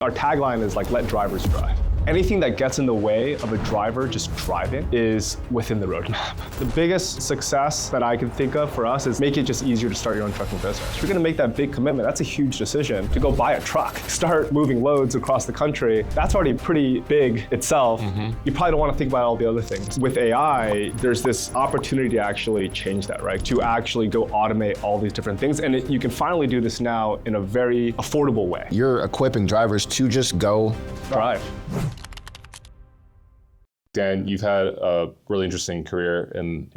Our tagline is like, let drivers drive. Anything that gets in the way of a driver just driving is within the roadmap. The biggest success that I can think of for us is make it just easier to start your own trucking business. If you're gonna make that big commitment, that's a huge decision to go buy a truck, start moving loads across the country. That's already pretty big itself. You probably don't wanna think about all the other things. With AI, there's this opportunity to actually change that, right? To actually go automate all these different things. And you can finally do this now in a very affordable way. You're equipping drivers to just go drive. Dan, you've had a really interesting career in,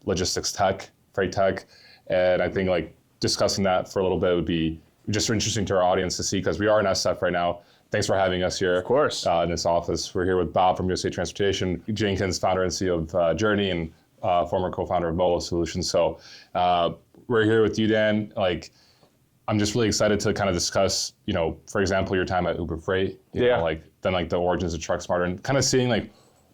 logistics tech, freight tech, and I think like discussing that for a little bit would be just interesting to our audience to see, because we are in SF right now. Thanks for having us here. Of course. In this office. We're here with Bob from USA Transportation, Jenkins, founder and CEO of Journey, and former co-founder of Mobile Solutions. So we're here with you, Dan. I'm just really excited to kind of discuss, for example, your time at Uber Freight, then the origins of TruckSmarter, and kind of seeing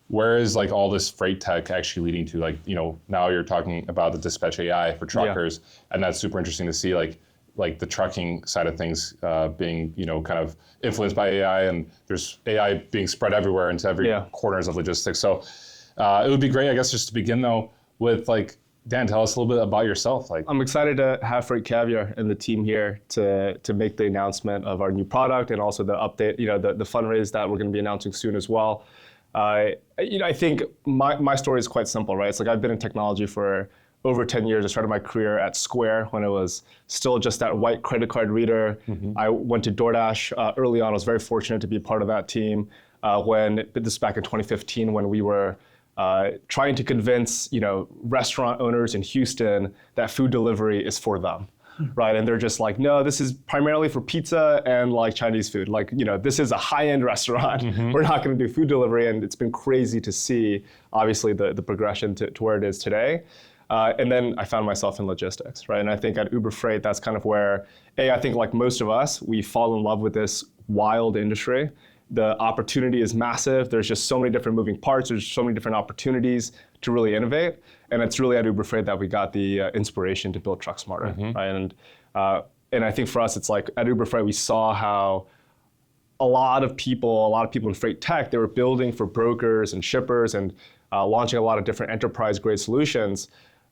where is all this freight tech actually leading to? Now you're talking about the dispatch AI for truckers, and that's super interesting to see the trucking side of things being kind of influenced by AI, and there's AI being spread everywhere into every corners of logistics. So it would be great, I guess, just to begin though with Dan, tell us a little bit about yourself. I'm excited to have Freight Caviar and the team here to make the announcement of our new product, and also the update, the fundraise that we're going to be announcing soon as well. I think my story is quite simple, right? It's I've been in technology for over 10 years. I started my career at Square when it was still just that white credit card reader. I went to DoorDash early on. I was very fortunate to be a part of that team this back in 2015 when we were trying to convince restaurant owners in Houston that food delivery is for them. Right, and they're just no, this is primarily for pizza and Chinese food. This is a high-end restaurant. We're not going to do food delivery, and it's been crazy to see, obviously, the progression to where it is today. And then I found myself in logistics, right? And I think at Uber Freight, that's kind of where, I think like most of us, we fall in love with this wild industry. The opportunity is massive. There's just so many different moving parts. There's so many different opportunities to really innovate. And it's really at Uber Freight that we got the inspiration to build TruckSmarter, right? And I think for us, it's at Uber Freight, we saw how a lot of people in freight tech, they were building for brokers and shippers and launching a lot of different enterprise-grade solutions,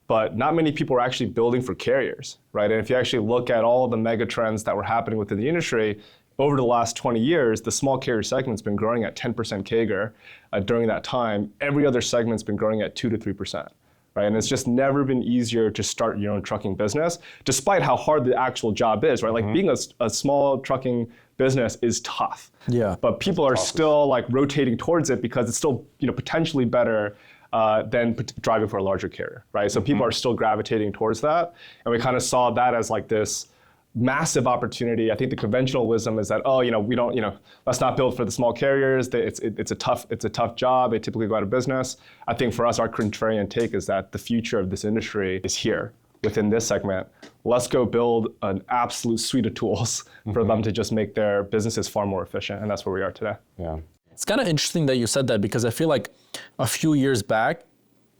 but not many people were actually building for carriers, right? And if you actually look at all the mega trends that were happening within the industry, over the last 20 years, the small carrier segment's been growing at 10% CAGR. During that time, every other segment's been growing at 2 to 3%, right? And it's just never been easier to start your own trucking business, despite how hard the actual job is, right? Being a small trucking business is tough. Yeah. But people are still rotating towards it because it's still potentially better than driving for a larger carrier, right? So people are still gravitating towards that, and we kind of saw that as this massive opportunity. I think the conventional wisdom is that, we don't, let's not build for the small carriers. It's a tough job. They typically go out of business. I think for us, our contrarian take is that the future of this industry is here within this segment. Let's go build an absolute suite of tools for them to just make their businesses far more efficient. And that's where we are today. Yeah. It's kind of interesting that you said that, because I feel like a few years back,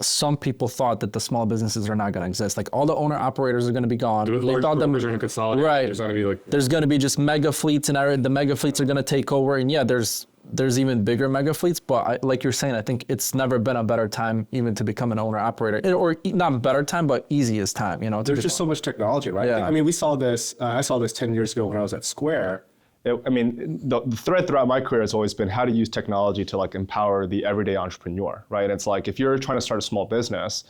some people thought that the small businesses are not going to exist. All the owner operators are going to be gone. They thought them are going to consolidate. Right. There's going to be there's going to be just mega fleets, and the mega fleets are going to take over. And there's even bigger mega fleets. But like you're saying, I think it's never been a better time even to become an owner operator, or not a better time, but easiest time. There's just so much technology, right? Yeah. I mean, we saw this. I saw this 10 years ago when I was at Square. The thread throughout my career has always been how to use technology to empower the everyday entrepreneur, right? It's if you're trying to start a small business,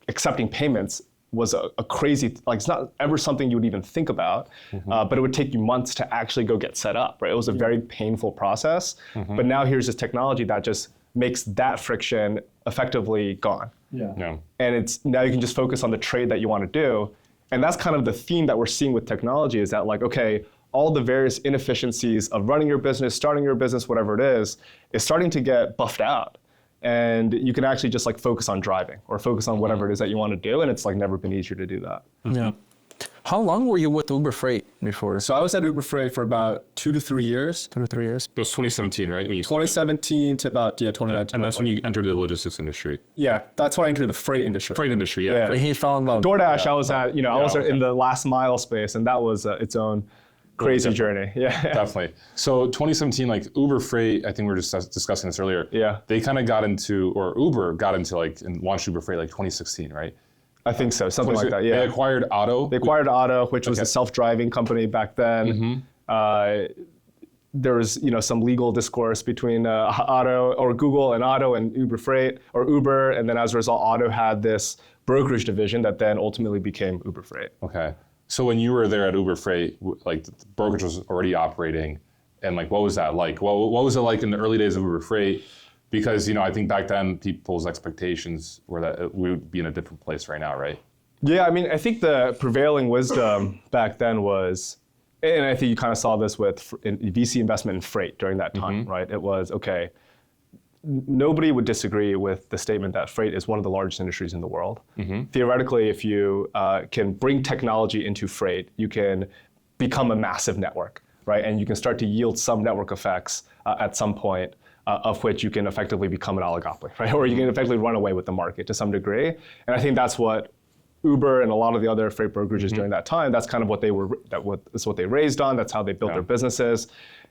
accepting payments was a crazy, it's not ever something you would even think about, but it would take you months to actually go get set up, right? It was a very painful process, but now here's this technology that just makes that friction effectively gone. Yeah. And now you can just focus on the trade that you want to do. And that's kind of the theme that we're seeing with technology, is that okay, all the various inefficiencies of running your business, starting your business, whatever it is starting to get buffed out. And you can actually just focus on driving or focus on whatever it is that you want to do. And it's never been easier to do that. Yeah. How long were you with Uber Freight before? So I was at Uber Freight for about 2 to 3 years. 2 to 3 years. It was 2017, right? 2017 to about 2019. And that's when you entered the logistics industry. Yeah, that's when I entered the freight industry. Freight industry, yeah. He fell in love. DoorDash, I was at, I was in the last mile space, and that was its own crazy journey. Yeah. Definitely. So 2017, like Uber Freight, I think we were just discussing this earlier. Yeah. They kind of got into, or Uber got into like, and launched Uber Freight like 2016, right? I think so, something like that, yeah. They acquired Otto. They acquired Otto, which was a self-driving company back then. There was, some legal discourse between Otto or Google and Otto and Uber Freight or Uber, and then as a result, Otto had this brokerage division that then ultimately became Uber Freight. Okay. So when you were there at Uber Freight, like the brokerage was already operating, and like what was that like? What was it like in the early days of Uber Freight? Because I think back then people's expectations were that we would be in a different place right now, right? Yeah, I mean, I think the prevailing wisdom back then was, and I think you kind of saw this with VC investment in freight during that time, right? It was, okay, nobody would disagree with the statement that freight is one of the largest industries in the world. Theoretically, if you can bring technology into freight, you can become a massive network, right? And you can start to yield some network effects at some point, of which you can effectively become an oligopoly, right? Or you can effectively run away with the market to some degree. And I think that's what Uber and a lot of the other freight brokerages during that time, that's kind of what that's what they raised on. That's how they built their businesses.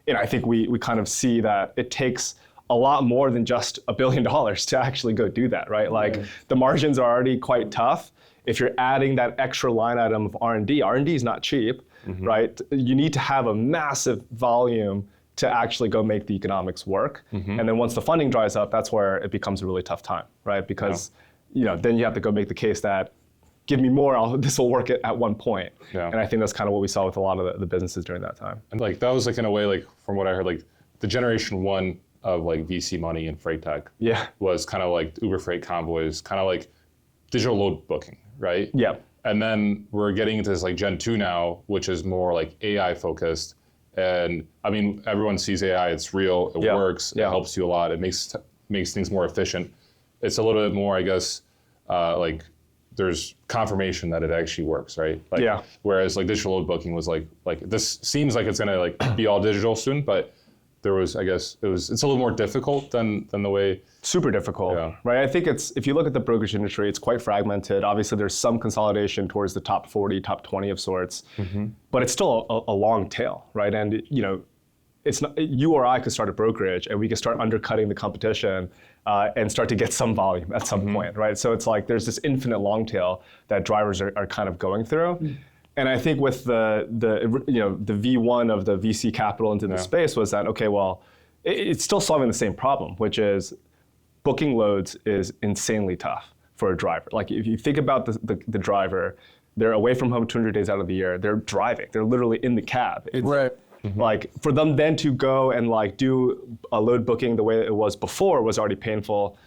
And I think we kind of see that it takes a lot more than just $1 billion to actually go do that, right? Like the margins are already quite tough. If you're adding that extra line item of R&D is not cheap, right? You need to have a massive volume to actually go make the economics work. And then once the funding dries up, that's where it becomes a really tough time, right? Because then you have to go make the case that give me more, this will work at one point. And I think that's kind of what we saw with a lot of the businesses during that time. And like that was like in a way, like from what I heard, like the generation one of like VC money in freight tech was kind of like Uber Freight Convoys, kind of like digital load booking, right? Yeah. And then we're getting into this like Gen 2 now, which is more like AI focused. And I mean, everyone sees AI, it's real, it works, it helps you a lot, it makes things more efficient. It's a little bit more, I guess, like there's confirmation that it actually works, right? Like, whereas like digital load booking was like this seems like it's gonna like be all digital soon, but there was, I guess, it's a little more difficult than the way. Super difficult, right? I think if you look at the brokerage industry, it's quite fragmented. Obviously, there's some consolidation towards the top 40, top 20 of sorts, but it's still a long tail, right? And it's not, you or I could start a brokerage and we could start undercutting the competition and start to get some volume at some point, right? So it's like there's this infinite long tail that drivers are kind of going through. And I think with the V1 of the VC capital into the space was that, okay, well, it's still solving the same problem, which is booking loads is insanely tough for a driver. Like if you think about the driver, they're away from home 200 days out of the year, they're driving, they're literally in the cab. Right. Like for them then to go and like do a load booking the way it was before was already painful.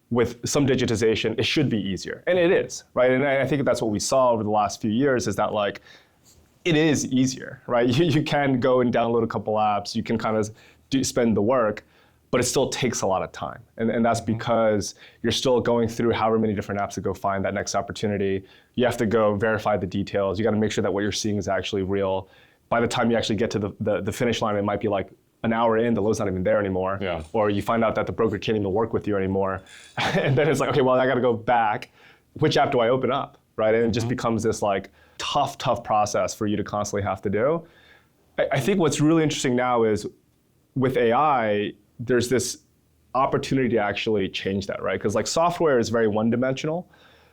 With some digitization, it should be easier. And it is, right? And I think that's what we saw over the last few years is that like, it is easier, right? You can go and download a couple apps, you can kind of spend the work, but it still takes a lot of time. And that's because you're still going through however many different apps to go find that next opportunity. You have to go verify the details. You got to make sure that what you're seeing is actually real. By the time you actually get to the finish line, it might be like an hour in, the load's not even there anymore. Or you find out that the broker can't even work with you anymore. And then it's like, okay, well, I got to go back. Which app do I open up, right? And it just becomes this like tough process for you to constantly have to do. I think what's really interesting now is with AI, there's this opportunity to actually change that, right? Because like software is very one-dimensional.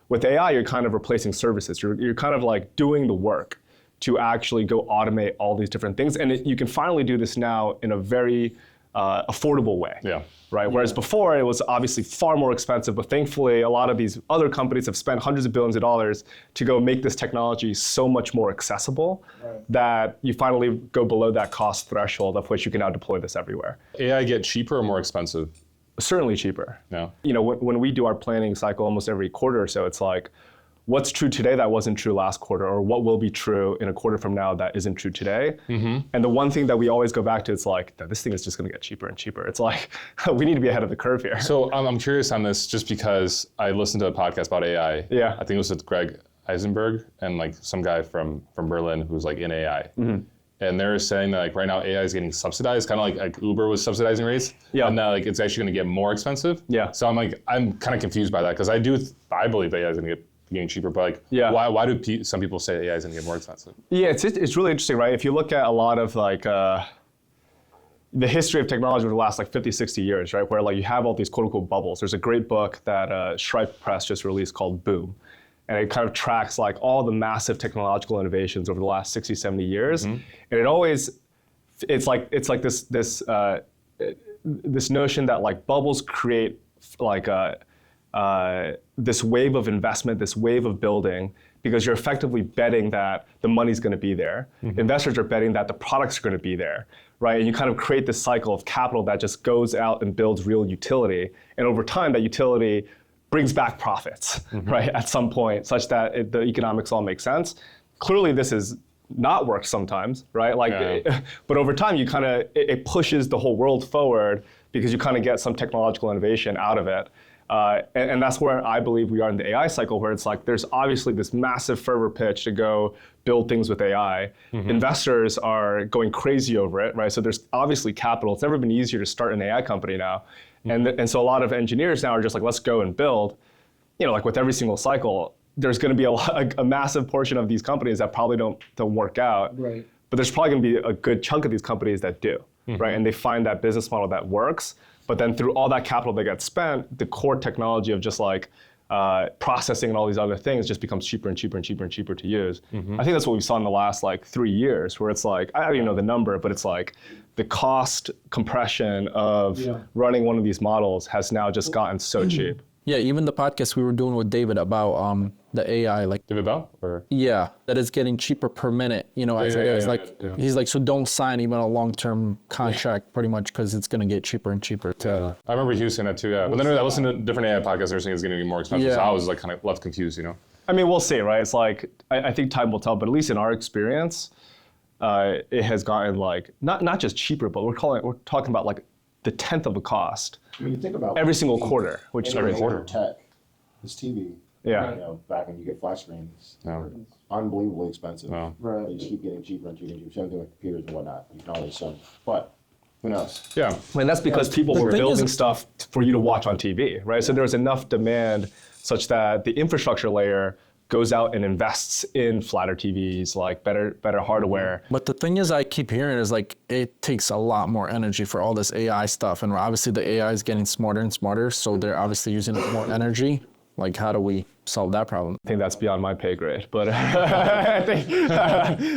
With AI, you're kind of replacing services. You're kind of like doing the work to actually go automate all these different things. And you can finally do this now in a very affordable way, right? Whereas before, it was obviously far more expensive, but thankfully, a lot of these other companies have spent hundreds of billions of dollars to go make this technology so much more accessible that you finally go below that cost threshold of which you can now deploy this everywhere. AI get cheaper or more expensive? Certainly cheaper. Yeah. When we do our planning cycle almost every quarter or so, it's like, what's true today that wasn't true last quarter, or what will be true in a quarter from now that isn't true today? And the one thing that we always go back to, it's like, this thing is just gonna get cheaper and cheaper. It's like, we need to be ahead of the curve here. So I'm curious on this just because I listened to a podcast about AI. I think it was with Greg Eisenberg and like some guy from Berlin who's like in AI. And they're saying that like right now AI is getting subsidized, kind of like Uber was subsidizing rates. And now like it's actually gonna get more expensive. So I'm kind of confused by that because I believe AI is gonna get getting cheaper, but like, Yeah. why do some people say AI is going to get more expensive? Yeah, it's really interesting, right? If you look at a lot of like the history of technology over the last like 50, 60 years, right? Where like you have all these quote unquote bubbles. There's a great book that Stripe Press just released called Boom. And it kind of tracks like all the massive technological innovations over the last 60, 70 years. And it always, it's like this notion that like bubbles create like this wave of investment, this wave of building, because you're effectively betting that the money's going to be there. Investors are betting that the products are going to be there, right? And you kind of create this cycle of capital that just goes out and builds real utility. And over time, that utility brings back profits, right? At some point, such that the economics all make sense. Clearly, this is not worked sometimes, right? Like, but over time, you kind of it pushes the whole world forward because you kind of get some technological innovation out of it. And that's where I believe we are in the AI cycle, where it's like there's obviously this massive fervor pitch to go build things with AI. Investors are going crazy over it, right? So there's obviously capital. It's never been easier to start an AI company now. And so a lot of engineers now are just like, let's go and build. You know, like with every single cycle, there's going to be a massive portion of these companies that probably don't work out. Right. But there's probably going to be a good chunk of these companies that do, right? And they find that business model that works. But then through all that capital that gets spent, the core technology of just like processing and all these other things just becomes cheaper and cheaper and cheaper and cheaper to use. I think that's what we saw in the last like 3 years, where it's like, I don't even know the number, but it's like the cost compression of running one of these models has now just gotten so cheap. Yeah, even the podcast we were doing with David about the AI, like David Bell? Or? yeah, that is getting cheaper per minute. You know, he's like, so don't sign even a long-term contract, pretty much, because it's gonna get cheaper and cheaper. I remember Hugh saying that too. Yeah, but then I listened to different AI podcasts. They're saying it's going to be more expensive. So I was like kind of left confused. You know. I mean, we'll see, right? It's like I think time will tell, but at least in our experience, it has gotten like not just cheaper, but we're talking about like the 1/10 of the cost. I mean, you think about every single quarter, which is every quarter. Tech, this TV. Yeah. You know, back when you get flat screens, unbelievably expensive. Yeah. Right. They just keep getting cheaper and cheaper and cheaper. Same thing with computers and whatnot. You can always assume. But who knows? Yeah. And that's because people were thing building is- stuff for you to watch on TV, right? So there was enough demand such that the infrastructure layer goes out and invests in flatter TVs, like better hardware. But the thing is, I keep hearing is like, it takes a lot more energy for all this AI stuff. And obviously the AI is getting smarter and smarter. So they're obviously using more energy. Like, how do we solve that problem? I think that's beyond my pay grade, but I think You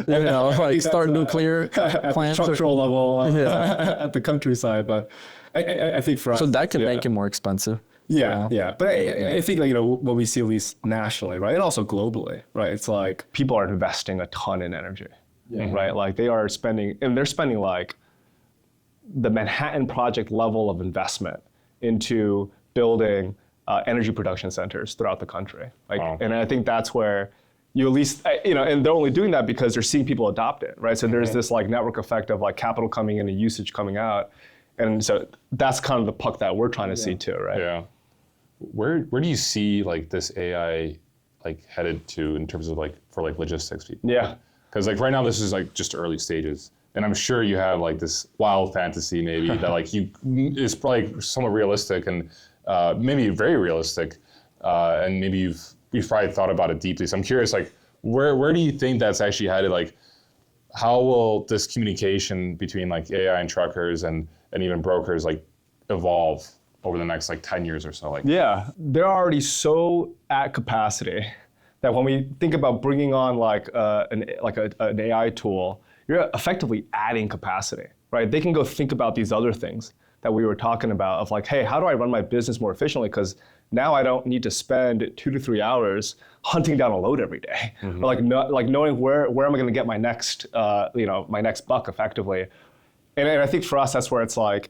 know, like start nuclear plants. Structural level at the countryside, but I think for us, So that could make it more expensive. yeah. But I think like, you know, what we see at least nationally, right, and also globally, right? It's like people are investing a ton in energy, right? Like they are spending, and they're spending like the Manhattan Project level of investment into building energy production centers throughout the country. Like, and I think that's where you at least, you know, and they're only doing that because they're seeing people adopt it, right? So there's this like network effect of like capital coming in and usage coming out. And so that's kind of the puck that we're trying to see too, right? Yeah. Where do you see like this AI like headed to in terms of like for like logistics people? Yeah. Because like right now this is like just early stages, and I'm sure you have like this wild fantasy maybe that like is probably somewhat realistic and maybe very realistic, and maybe you've probably thought about it deeply. So I'm curious, like where do you think that's actually headed? Like how will this communication between like AI and truckers and even brokers like evolve over the next like 10 years or so? Like yeah, they're already so at capacity that when we think about bringing on like an AI tool, you're effectively adding capacity, right? They can go think about these other things that we were talking about of like, hey, how do I run my business more efficiently? Because now I don't need to spend 2 to 3 hours hunting down a load every day, or like knowing where am I going to get my next my next buck effectively. And I think for us that's where it's like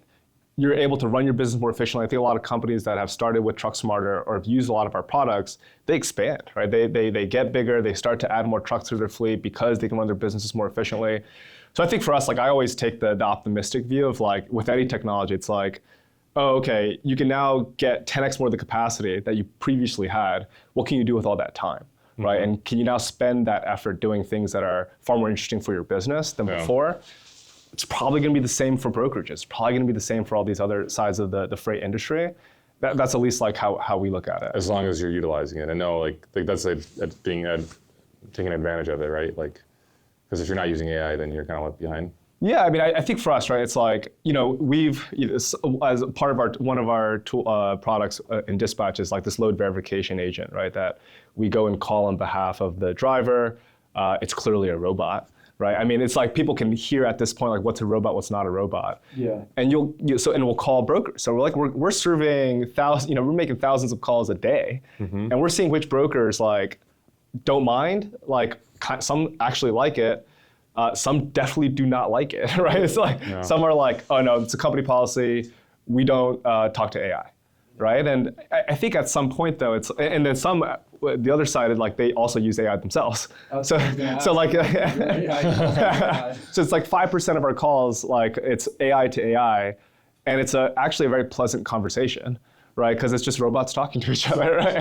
you're able to run your business more efficiently. I think a lot of companies that have started with TruckSmarter or have used a lot of our products, they expand, right? They get bigger, they start to add more trucks to their fleet because they can run their businesses more efficiently. So I think for us, like I always take the optimistic view of like with any technology, it's like, oh, okay, you can now get 10x more of the capacity that you previously had. What can you do with all that time, right? And can you now spend that effort doing things that are far more interesting for your business than before? It's probably going to be the same for brokerages. It's probably going to be the same for all these other sides of the freight industry. That's at least like how we look at it. As long as you're utilizing it, and no, like that's taking advantage of it, right? Like, because if you're not using AI, then you're kind of left behind. Yeah, I mean, I think for us, right, it's like, we've, as part of one of our products in dispatch is like this load verification agent, right, that we go and call on behalf of the driver. It's clearly a robot, right? I mean, it's like people can hear at this point, like what's a robot, what's not a robot. Yeah. And and we'll call brokers. So we're serving thousands, we're making thousands of calls a day, and we're seeing which brokers like don't mind, like some actually like it. Some definitely do not like it, right? It's like some are like, oh no, it's a company policy. We don't talk to AI, right? And I think at some point though, and then some, the other side is like they also use AI themselves. So it's like 5% of our calls, like it's AI to AI, and it's actually a very pleasant conversation. Right, because it's just robots talking to each other, right?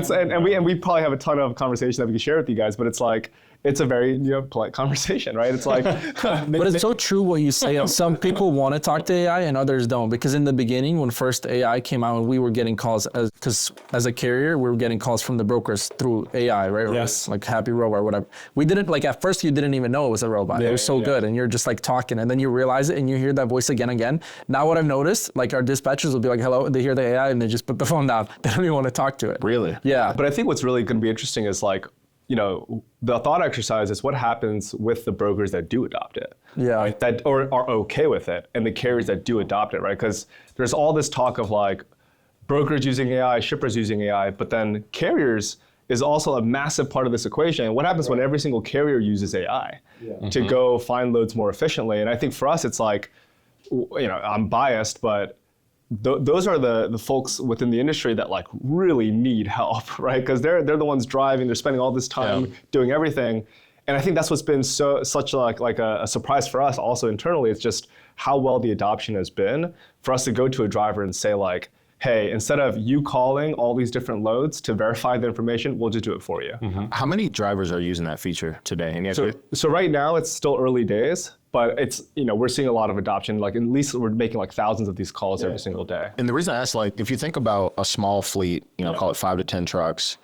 and we probably have a ton of conversation that we can share with you guys, but it's like it's a very polite conversation, right? It's like, but it's so true what you say. Some people want to talk to AI and others don't, because in the beginning when first AI came out, and we were getting calls because as a carrier we were getting calls from the brokers through AI, right? Yes. Like Happy Robot or whatever. We didn't like at first you didn't even know it was a robot. It was so good, and you're just like talking, and then you realize it and you hear that voice again and again. Now what I've noticed, like our dispatchers will be like, hello, they hear the AI and they just put the phone down. They don't even want to talk to it. Really? Yeah. But I think what's really going to be interesting is like, the thought exercise is what happens with the brokers that do adopt it. Yeah. Right? That or are okay with it, and the carriers that do adopt it, right? Because there's all this talk of like brokers using AI, shippers using AI, but then carriers is also a massive part of this equation. And what happens when every single carrier uses AI to go find loads more efficiently? And I think for us, it's like, I'm biased, but those are the folks within the industry that like really need help, right? Because they're the ones driving, they're spending all this time doing everything. And I think that's what's been such like a surprise for us also internally. It's just how well the adoption has been for us to go to a driver and say like, hey, instead of you calling all these different loads to verify the information, we'll just do it for you. How many drivers are using that feature today? So right now it's still early days, but it's, we're seeing a lot of adoption. Like at least we're making like thousands of these calls every single day. And the reason I ask, like, if you think about a small fleet, call it 5 to 10 trucks,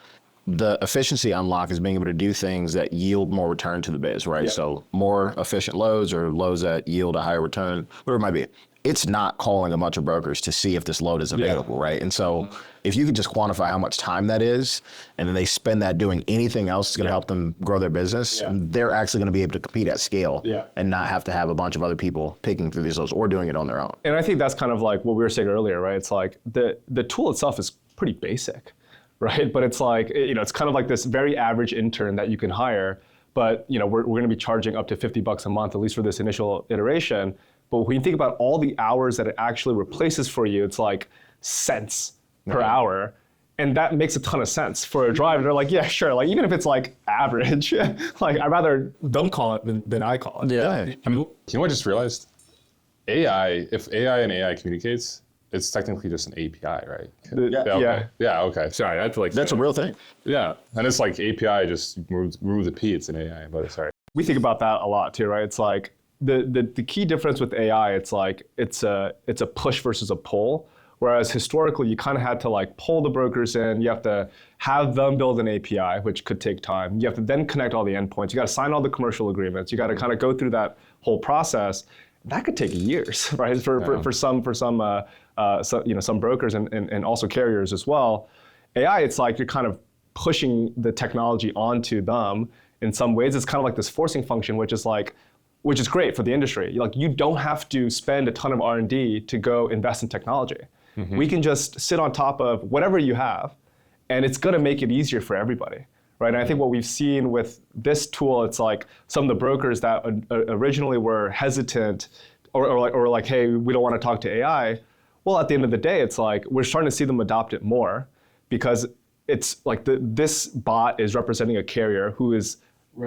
the efficiency unlock is being able to do things that yield more return to the biz, right? Yeah. So more efficient loads or loads that yield a higher return, whatever it might be. It's not calling a bunch of brokers to see if this load is available, right? And so if you could just quantify how much time that is, and then they spend that doing anything else that's going to help them grow their business, they're actually going to be able to compete at scale and not have to have a bunch of other people picking through these loads or doing it on their own. And I think that's kind of like what we were saying earlier, right? It's like the tool itself is pretty basic, right? But it's like, it's kind of like this very average intern that you can hire, but we're going to be charging up to $50 a month, at least for this initial iteration. But when you think about all the hours that it actually replaces for you, it's like cents per hour. And that makes a ton of sense for a driver. They're like, yeah, sure. Like, even if it's like average, like I'd rather don't call it than I call it. Yeah. I mean, you know what I just realized? If AI and AI communicates, it's technically just an API, right? Yeah, okay. Sorry, I feel like that's a real thing. Yeah, and it's like API just remove the P, it's an AI, but sorry. We think about that a lot too, right? It's like, the key difference with AI, it's like it's a push versus a pull. Whereas historically, you kind of had to like pull the brokers in. You have to have them build an API, which could take time. You have to then connect all the endpoints. You got to sign all the commercial agreements. You got to kind of go through that whole process. That could take years, right? For some brokers and also carriers as well. AI, it's like you're kind of pushing the technology onto them. In some ways, it's kind of like this forcing function, which is great for the industry. Like, you don't have to spend a ton of R&D to go invest in technology. We can just sit on top of whatever you have, and it's going to make it easier for everybody, right? And I think what we've seen with this tool, it's like some of the brokers that originally were hesitant or like, hey, we don't want to talk to AI. Well, at the end of the day, it's like we're starting to see them adopt it more because it's like this bot is representing a carrier who is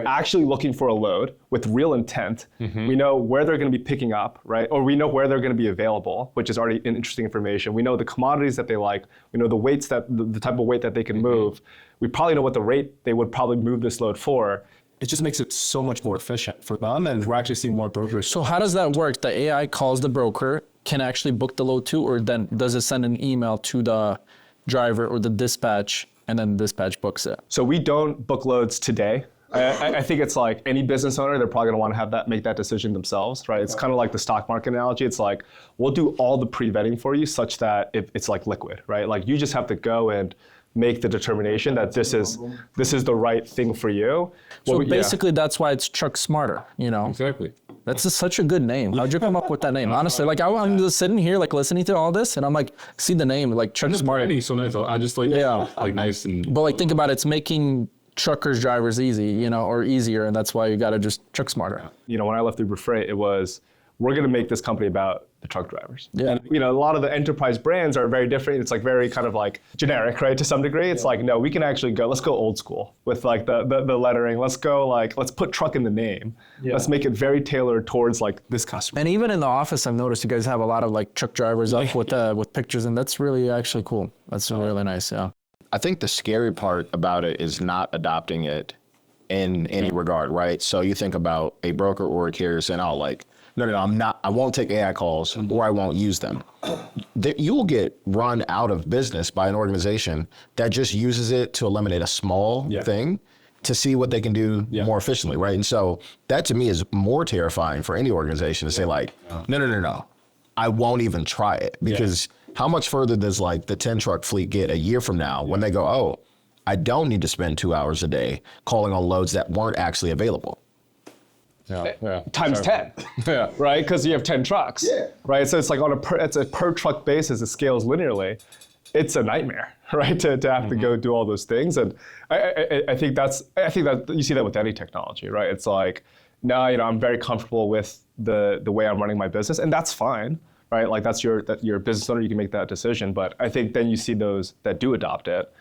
actually looking for a load with real intent. We know where they're going to be picking up, right? Or we know where they're going to be available, which is already interesting information. We know the commodities that they like. We know the weights the type of weight that they can move. We probably know what the rate they would probably move this load for. It just makes it so much more efficient for them, and we're actually seeing more brokers. So how does that work? The AI calls the broker, can actually book the load too, or then does it send an email to the driver or the dispatch, and then dispatch books it? So we don't book loads today. I think it's like any business owner, they're probably gonna want to have that, make that decision themselves, right? It's kind of like the stock market analogy. It's like, we'll do all the pre-vetting for you such that it's like liquid, right? Like you just have to go and make the determination that this is the right thing for you. So basically that's why it's TruckSmarter, you know? Exactly. That's just such a good name. How'd you come up with that name? Honestly, like I'm just sitting here like listening to all this and I'm like, see the name, like TruckSmarter. So nice. I just like, like nice and. But like think about it, it's making truckers, drivers easy, you know, or easier, and that's why you gotta just TruckSmarter. You know, when I left Uber Freight, it was, we're gonna make this company about the truck drivers. Yeah. And, you know, a lot of the enterprise brands are very different. It's like very kind of like generic, right, to some degree. It's like, no, we can actually let's go old school with like the lettering. Let's go like, let's put truck in the name. Yeah. Let's make it very tailored towards like this customer. And even in the office, I've noticed you guys have a lot of like truck drivers up with pictures, and that's really actually cool. That's really nice, yeah. I think the scary part about it is not adopting it in any regard, right? So you think about a broker or a carrier saying, oh, like, no, I won't take AI calls or I won't use them. You will get run out of business by an organization that just uses it to eliminate a small thing to see what they can do more efficiently, right? And so that to me is more terrifying for any organization to say like, no, I won't even try it, because how much further does like the 10 truck fleet get a year from now when they go, oh, I don't need to spend 2 hours a day calling on loads that weren't actually available. Times 10, right? Because you have 10 trucks, right? So it's like it's a per truck basis, it scales linearly. It's a nightmare, right? To have to go do all those things. And I think that you see that with any technology, right? It's like, no, you know, I'm very comfortable with the way I'm running my business, and that's fine, right? Like that's your business owner, you can make that decision. But I think then you see those that do adopt it,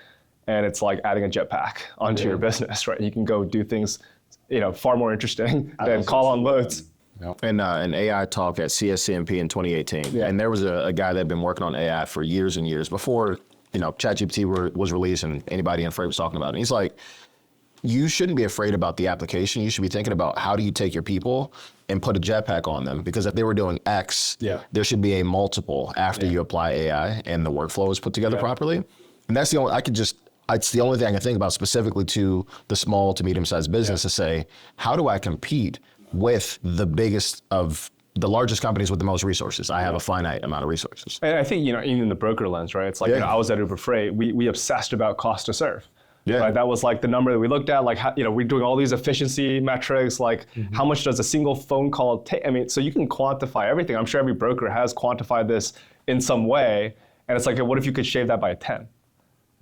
and it's like adding a jetpack onto your business, right? You can go do things, you know, far more interesting than call on loads. And an AI talk at CSCMP in 2018, and there was a guy that had been working on AI for years and years before, you know, ChatGPT was released and anybody in Freight was talking about it. And he's like, you shouldn't be afraid about the application. You should be thinking about how do you take your people and put a jetpack on them, because if they were doing X, there should be a multiple after you apply AI and the workflow is put together properly. And that's the only, it's the only thing I can think about specifically to the small to medium-sized business to say, how do I compete with the biggest of the largest companies with the most resources? I have a finite amount of resources. And I think, you know, even in the broker lens, right? It's like, you know, I was at Uber Freight, we obsessed about cost to serve. Right? That was like the number that we looked at, like, how, you know, we're doing all these efficiency metrics, like how much does a single phone call take? I mean, so you can quantify everything. I'm sure every broker has quantified this in some way. And it's like, what if you could shave that by 10?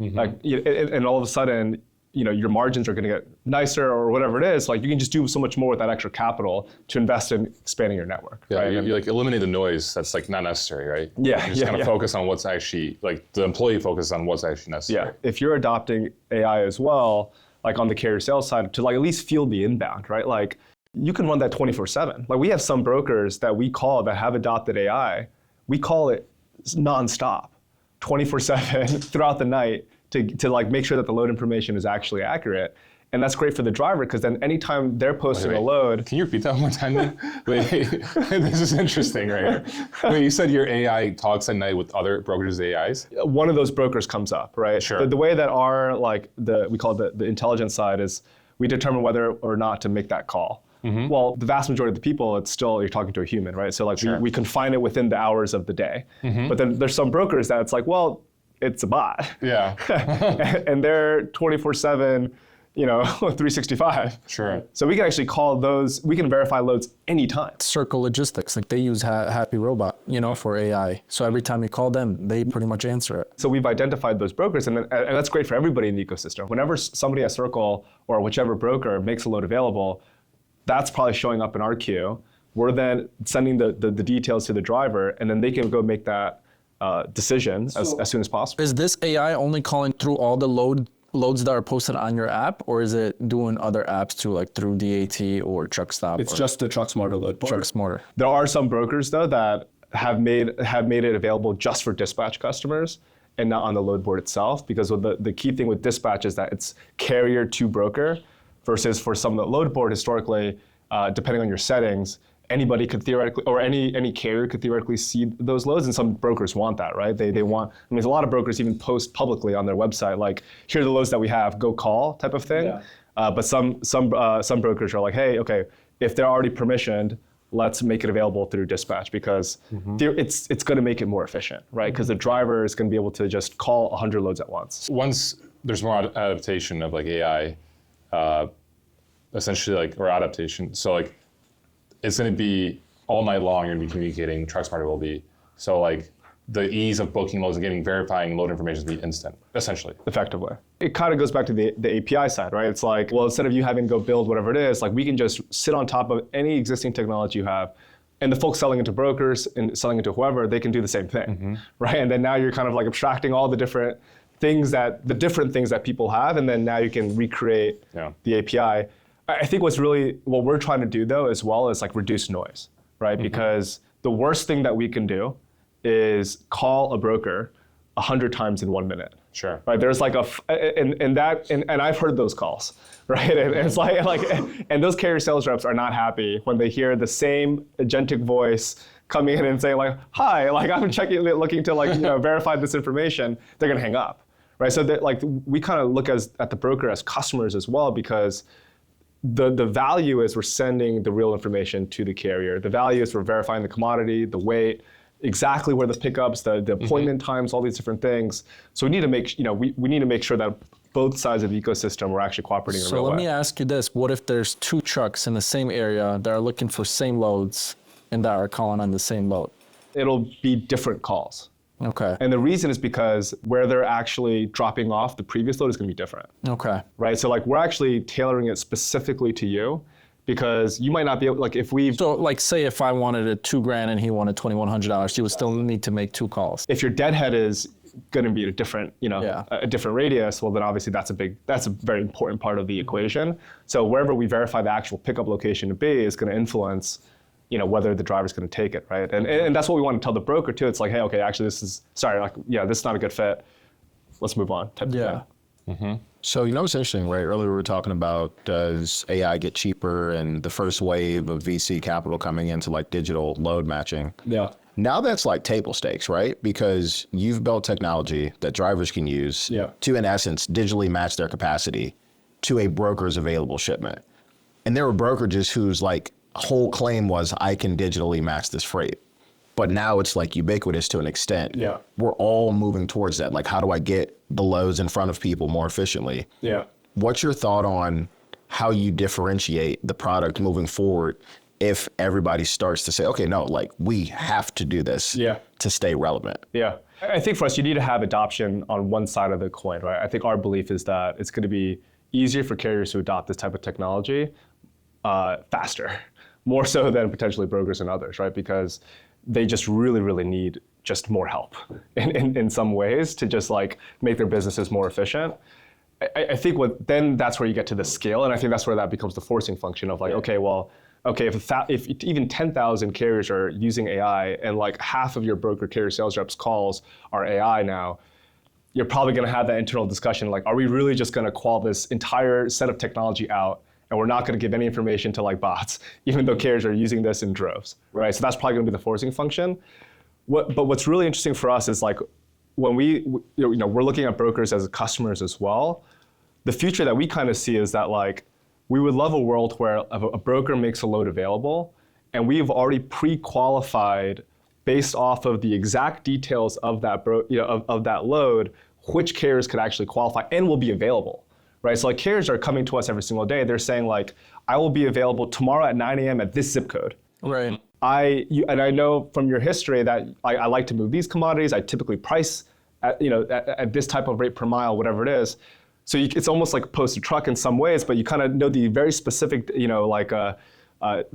Like, and all of a sudden, you know, your margins are going to get nicer or whatever it is. Like you can just do so much more with that extra capital to invest in expanding your network. Yeah, right? you like eliminate the noise that's like not necessary, right? Yeah, you just kind of focus on what's actually, like the employee focuses on what's actually necessary. Yeah, if you're adopting AI as well, like on the carrier sales side, to like at least field the inbound, right? Like you can run that 24/7. Like we have some brokers that we call that have adopted AI. We call it nonstop, 24/7 throughout the night to like make sure that the load information is actually accurate. And that's great for the driver, because then anytime they're posting a load. Can you repeat that one more time? Wait, this is interesting right here. Wait, you said your AI talks at night with other brokers' AIs? One of those brokers comes up, right? Sure. The way that our, like, we call it the intelligence side is we determine whether or not to make that call. Well, the vast majority of the people, it's still, you're talking to a human, right? So like we confine it within the hours of the day. But then there's some brokers that it's like, well, it's a bot. Yeah. And they're 24/7, you know, 365. Sure. So we can actually call those, we can verify loads anytime. Circle Logistics, like they use Happy Robot, you know, for AI. So every time you call them, they pretty much answer it. So we've identified those brokers, and that's great for everybody in the ecosystem. Whenever somebody at Circle or whichever broker makes a load available, that's probably showing up in our queue. We're then sending the details to the driver, and then they can go make that decision as soon as possible. Is this AI only calling through all the loads that are posted on your app, or is it doing other apps too, like through DAT or TruckStop? It's just the TruckSmarter load board. TruckSmarter. There are some brokers though that have made it available just for dispatch customers and not on the load board itself, because the key thing with dispatch is that it's carrier to broker, versus for some of the load board historically, depending on your settings, anybody could theoretically, or any carrier could theoretically see those loads, and some brokers want that, right? They want, I mean, a lot of brokers even post publicly on their website, like, here are the loads that we have, go call type of thing. Yeah. But some brokers are like, hey, okay, if they're already permissioned, let's make it available through dispatch, because it's going to make it more efficient, right? Because the driver is going to be able to just call 100 loads at once. Once there's more adaptation of like AI, essentially, like, or adaptation, so like it's going to be all night long you're going to be communicating, TruckSmarter will be. So like the ease of booking loads and verifying load information will be instant, essentially. Effectively. It kind of goes back to the API side, right? It's like, well, instead of you having to go build whatever it is, like, we can just sit on top of any existing technology you have, and the folks selling it to brokers and selling it to whoever, they can do the same thing, right? And then now you're kind of like abstracting all the different things that people have, and then now you can recreate the API. I think what we're trying to do though as well is like reduce noise, right? Because the worst thing that we can do is call a broker 100 times in 1 minute. Sure. Right. There's like and I've heard those calls, right? And it's like and those carrier sales reps are not happy when they hear the same agentic voice coming in and saying like, hi, like, I'm looking to, like, verify this information. They're gonna hang up, right? So that, like, we kind of look at the broker as customers as well, because the value is we're sending the real information to the carrier. The value is we're verifying the commodity, the weight, exactly where the pickups, the appointment times, all these different things. So we need to make, we need to make sure that both sides of the ecosystem are actually cooperating in a real way. So let me ask you this: what if there's two trucks in the same area that are looking for same loads and that are calling on the same load? It'll be different calls. Okay. And the reason is because where they're actually dropping off the previous load is going to be different. Okay. Right. So like, we're actually tailoring it specifically to you, because you might not be able, like, if we. So like, say if I wanted it $2,000 and he wanted $2,100, you would still need to make two calls. If your deadhead is going to be a different, a different radius, well, then obviously that's a very important part of the equation. So wherever we verify the actual pickup location to be is going to influence, whether the driver's going to take it, right? And that's what we want to tell the broker too. It's like, hey, okay, actually this is not a good fit. Let's move on. Type of thing. Mm-hmm. So, what's interesting, right? Earlier we were talking about, does AI get cheaper, and the first wave of VC capital coming into like digital load matching. Yeah. Now that's like table stakes, right? Because you've built technology that drivers can use to, in essence, digitally match their capacity to a broker's available shipment. And there were brokerages whose like whole claim was, I can digitally match this freight. But now it's like ubiquitous to an extent. Yeah. We're all moving towards that. Like, how do I get the loads in front of people more efficiently? Yeah. What's your thought on how you differentiate the product moving forward if everybody starts to say, okay, no, like, we have to do this to stay relevant? Yeah. I think for us, you need to have adoption on one side of the coin, right? I think our belief is that it's going to be easier for carriers to adopt this type of technology faster, more so than potentially brokers and others, right? Because they just really, really need just more help in some ways to just like make their businesses more efficient. I think then that's where you get to the scale, and I think that's where that becomes the forcing function of like, if even 10,000 carriers are using AI and like half of your broker carrier sales reps calls are AI now, you're probably going to have that internal discussion like, are we really just going to qual this entire set of technology out, and we're not going to give any information to like bots, even though carriers are using this in droves, right? So that's probably going to be the forcing function. But what's really interesting for us is like, when we're looking at brokers as customers as well, the future that we kind of see is that like, we would love a world where a broker makes a load available, and we've already pre-qualified based off of the exact details of that of that load, which carriers could actually qualify and will be available. Right, so like carriers are coming to us every single day. They're saying like, I will be available tomorrow at 9 a.m. at this zip code. Right. And I know from your history that I like to move these commodities. I typically price at this type of rate per mile, whatever it is. So it's almost like post a truck in some ways, but you kind of know the very specific,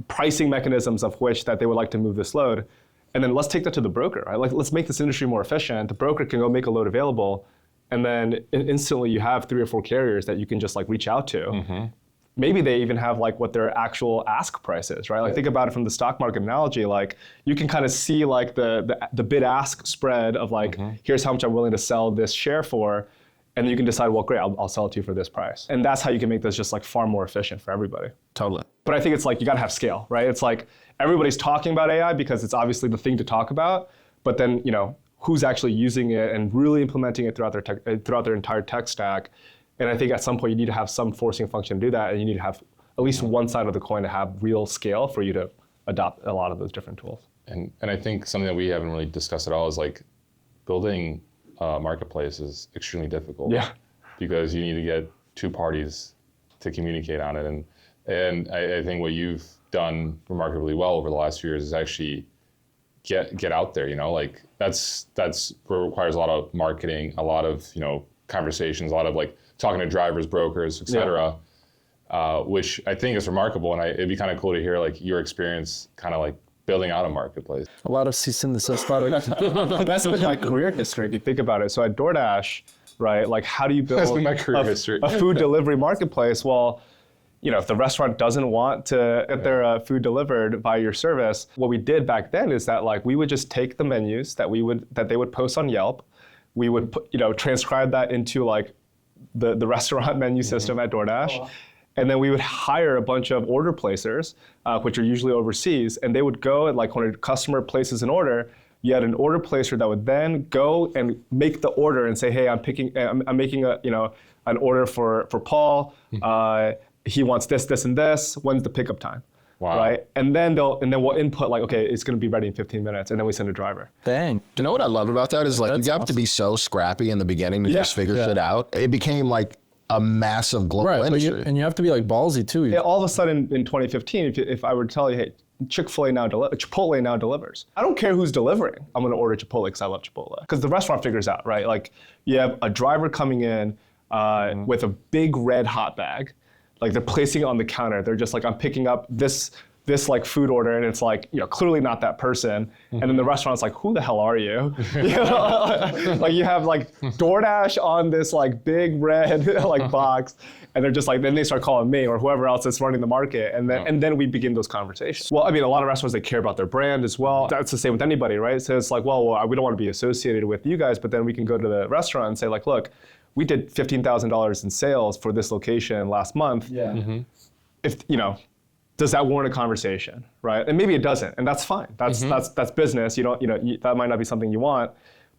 pricing mechanisms of which that they would like to move this load. And then let's take that to the broker, right? Like, let's make this industry more efficient. The broker can go make a load available, and then instantly you have 3 or 4 carriers that you can just like reach out to. Mm-hmm. Maybe they even have like what their actual ask price is, right? Like, think about it from the stock market analogy. Like, you can kind of see like the bid ask spread of like, here's how much I'm willing to sell this share for. And you can decide, well, great, I'll sell it to you for this price. And that's how you can make this just like far more efficient for everybody. Totally. But I think it's like, you gotta have scale, right? It's like, everybody's talking about AI because it's obviously the thing to talk about, but then, who's actually using it and really implementing it throughout their entire tech stack. And I think at some point you need to have some forcing function to do that, and you need to have at least one side of the coin to have real scale for you to adopt a lot of those different tools. And I think something that we haven't really discussed at all is like building a marketplace is extremely difficult. Yeah. Because you need to get two parties to communicate on it. And I think what you've done remarkably well over the last few years is actually get out there, like that's requires a lot of marketing, a lot of, conversations, a lot of like talking to drivers, brokers, et cetera, which I think is remarkable. And it'd be kind of cool to hear like your experience kind of like building out a marketplace. A lot of cease and desist products. That's been my career history. If you think about it, so at DoorDash, right, like how do you build That's been my career history. a food delivery marketplace? Well, if the restaurant doesn't want to get their food delivered by your service, what we did back then is that like we would just take the menus that they would post on Yelp, we would put, transcribe that into like the restaurant menu system at DoorDash, and then we would hire a bunch of order placers, which are usually overseas, and they would go and like when a customer places an order, you had an order placer that would then go and make the order and say, hey, I'm making an order for Paul. He wants this, this, and this. When's the pickup time? Wow. Right? And then we'll input like, okay, it's going to be ready in 15 minutes, and then we send a driver. Dang. You know what I love about that is like That's you have to be so scrappy in the beginning to just figure shit out. It became like a massive global industry. And you have to be like ballsy too. Yeah, all of a sudden in 2015, if I were to tell you, hey, Chipotle now delivers. I don't care who's delivering. I'm going to order Chipotle because I love Chipotle. Because the restaurant figures out, right? Like you have a driver coming in with a big red hot bag. Like they're placing it on the counter. They're just like, I'm picking up this like food order, and it's like, clearly not that person. And then the restaurant's like, who the hell are you? Like you have like DoorDash on this like big red like box, and they're just like, then they start calling me or whoever else that's running the market, and then we begin those conversations. Well, I mean, a lot of restaurants, they care about their brand as well. That's the same with anybody, right? So it's like, well, we don't want to be associated with you guys, but then we can go to the restaurant and say like, look, we did $15,000 in sales for this location last month. Yeah. Mm-hmm. If does that warrant a conversation, right? And maybe it doesn't, and that's fine. That's business. That might not be something you want,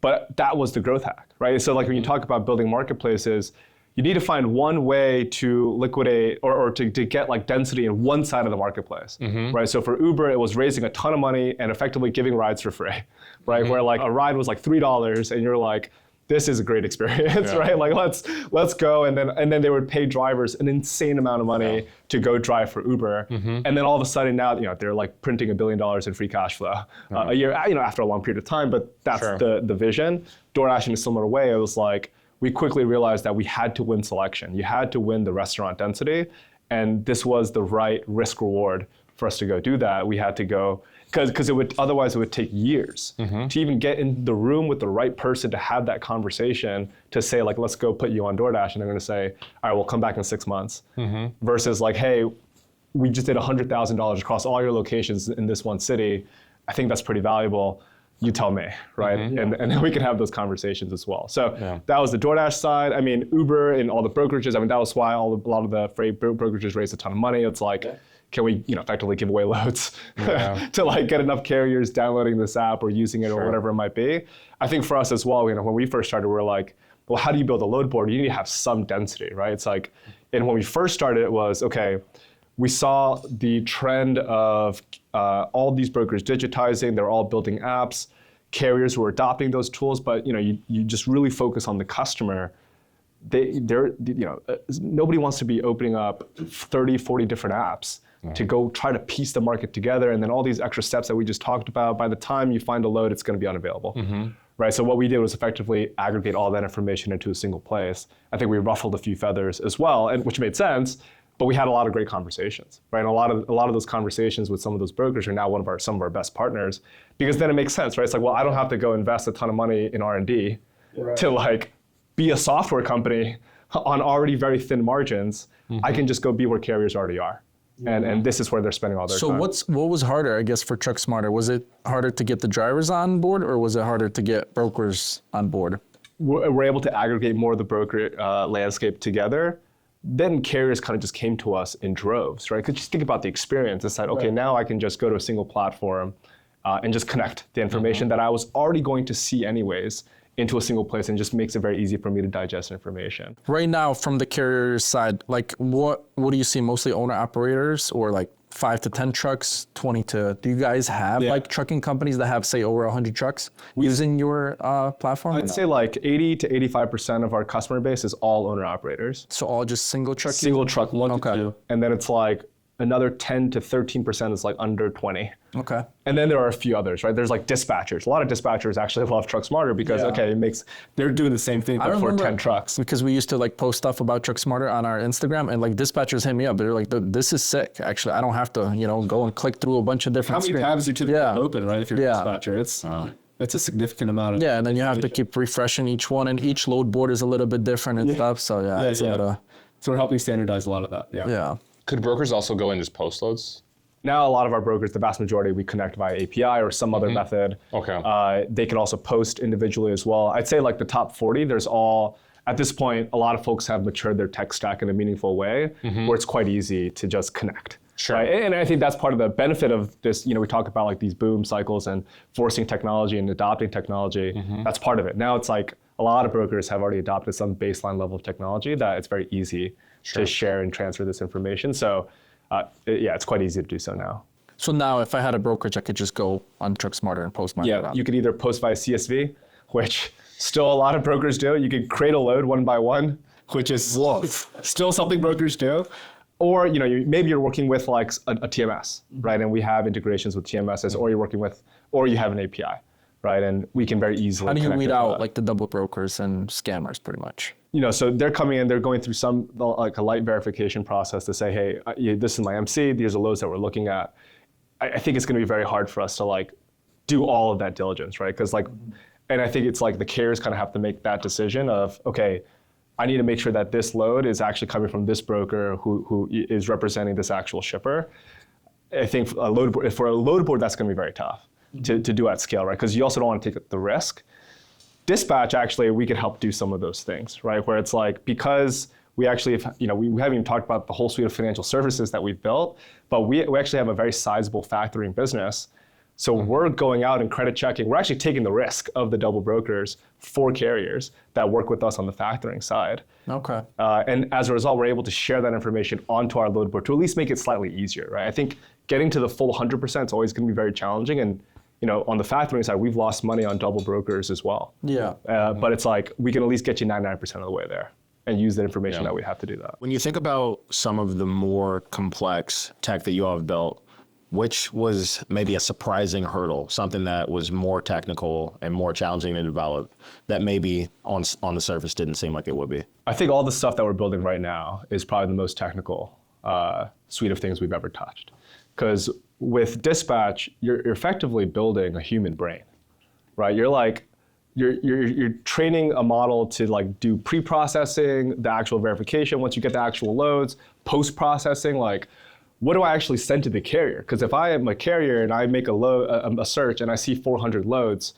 but that was the growth hack, right? So like when you talk about building marketplaces, you need to find one way to liquidate or to get like density in one side of the marketplace, right? So for Uber, it was raising a ton of money and effectively giving rides for free, right? Where like a ride was like $3, and you're like, this is a great experience, right? Like let's go, and then they would pay drivers an insane amount of money to go drive for Uber, and then all of a sudden now they're like printing $1 billion in free cash flow a year, after a long period of time. But that's the vision. DoorDash in a similar way, it was like we quickly realized that we had to win selection. You had to win the restaurant density, and this was the right risk reward for us to go do that. We had to go. Because otherwise it would take years to even get in the room with the right person to have that conversation to say like, let's go put you on DoorDash, and they're going to say, all right, we'll come back in 6 months. Versus like, hey, we just did $100,000 across all your locations in this one city. I think that's pretty valuable. You tell me, right? And then we can have those conversations as well. So that was the DoorDash side. I mean, Uber and all the brokerages. I mean, that was why a lot of the freight brokerages raised a ton of money. It's like. Can we, effectively give away loads to like get enough carriers downloading this app or using it or whatever it might be? I think for us as well, when we first started, we were like, well, how do you build a load board? You need to have some density, right? It's like, and when we first started, it was, okay, we saw the trend of all these brokers digitizing, they're all building apps, carriers who are adopting those tools, but you just really focus on the customer. Nobody wants to be opening up 30, 40 different apps to go try to piece the market together, and then all these extra steps that we just talked about, by the time you find a load, it's going to be unavailable, right? So what we did was effectively aggregate all that information into a single place. I think we ruffled a few feathers as well, and which made sense, but we had a lot of great conversations, right? And a lot of those conversations with some of those brokers are now some of our best partners, because then it makes sense, right? It's like, well, I don't have to go invest a ton of money in R&D to like be a software company on already very thin margins. I can just go be where carriers already are. And this is where they're spending all their time. So what was harder, I guess, for TruckSmarter? Was it harder to get the drivers on board, or was it harder to get brokers on board? we're able to aggregate more of the broker landscape together, then carriers kind of just came to us in droves, right? Because just think about the experience. It's like, okay, now I can just go to a single platform and just connect the information that I was already going to see anyways into a single place, and just makes it very easy for me to digest information. Right now, from the carrier side, like what do you see? Mostly owner operators, or like 5 to 10 trucks, 20 to, do you guys have like trucking companies that have, say, over 100 trucks using your platform? I'd say like 80 to 85% of our customer base is all owner operators. So all just single truck? Single truck, 1 to 2. And then it's like another 10 to 13% is like under 20. Okay. And then there are a few others, right? There's like dispatchers. A lot of dispatchers actually love TruckSmarter because, they're doing the same thing, but for 10 trucks. Because we used to like post stuff about TruckSmarter on our Instagram, and like dispatchers hit me up. They're like, this is sick. Actually, I don't have to, go and click through a bunch of different How many tabs do you typically open, right? If you're a dispatcher, it's a significant amount of. Yeah, and then you have to keep refreshing each one, and each load board is a little bit different and stuff. So So we're helping standardize a lot of that. Yeah. Could brokers also go and just post loads? Now, a lot of our brokers, the vast majority, we connect via API or some other method. Okay. They can also post individually as well. I'd say like the top 40, at this point, a lot of folks have matured their tech stack in a meaningful way where it's quite easy to just connect. Sure. Right? And I think that's part of the benefit of this, we talk about like these boom cycles and forcing technology and adopting technology. That's part of it. Now it's like a lot of brokers have already adopted some baseline level of technology that it's very easy to share and transfer this information. So it's quite easy to do so now. So now if I had a brokerage, I could just go on TruckSmarter and post my Yeah, you could either post via CSV, which still a lot of brokers do. You could create a load one by one, which is still something brokers do. Or maybe you're working with like a TMS, right? And we have integrations with TMSs, or you're working with, or you have an API, right? And we can very easily. How do you weed out like the double brokers and scammers, pretty much? So they're coming in, they're going through some like a light verification process to say, hey, this is my MC, these are loads that we're looking at. I think it's going to be very hard for us to like do all of that diligence, right? Because and I think it's like the carriers kind of have to make that decision of, okay, I need to make sure that this load is actually coming from this broker who is representing this actual shipper. I think for a load board, that's going to be very tough to do at scale, right? Because you also don't want to take the risk. Dispatch, actually, we could help do some of those things, right? Where it's like, because we actually have, we haven't even talked about the whole suite of financial services that we've built, but we actually have a very sizable factoring business. So we're going out and credit checking. We're actually taking the risk of the double brokers for carriers that work with us on the factoring side. Okay. And as a result, we're able to share that information onto our load board to at least make it slightly easier, right? I think getting to the full 100% is always going to be very challenging. And on the factoring side, we've lost money on double brokers as well. Yeah. But it's like, we can at least get you 99% of the way there and use the information that we have to do that. When you think about some of the more complex tech that you all have built, which was maybe a surprising hurdle, something that was more technical and more challenging to develop that maybe on the surface didn't seem like it would be? I think all the stuff that we're building right now is probably the most technical suite of things we've ever touched. Because with Dispatch, you're effectively building a human brain, right? You're training a model to like do pre-processing, the actual verification once you get the actual loads, post-processing, like what do I actually send to the carrier? Because if I am a carrier and I make a search and I see 400 loads,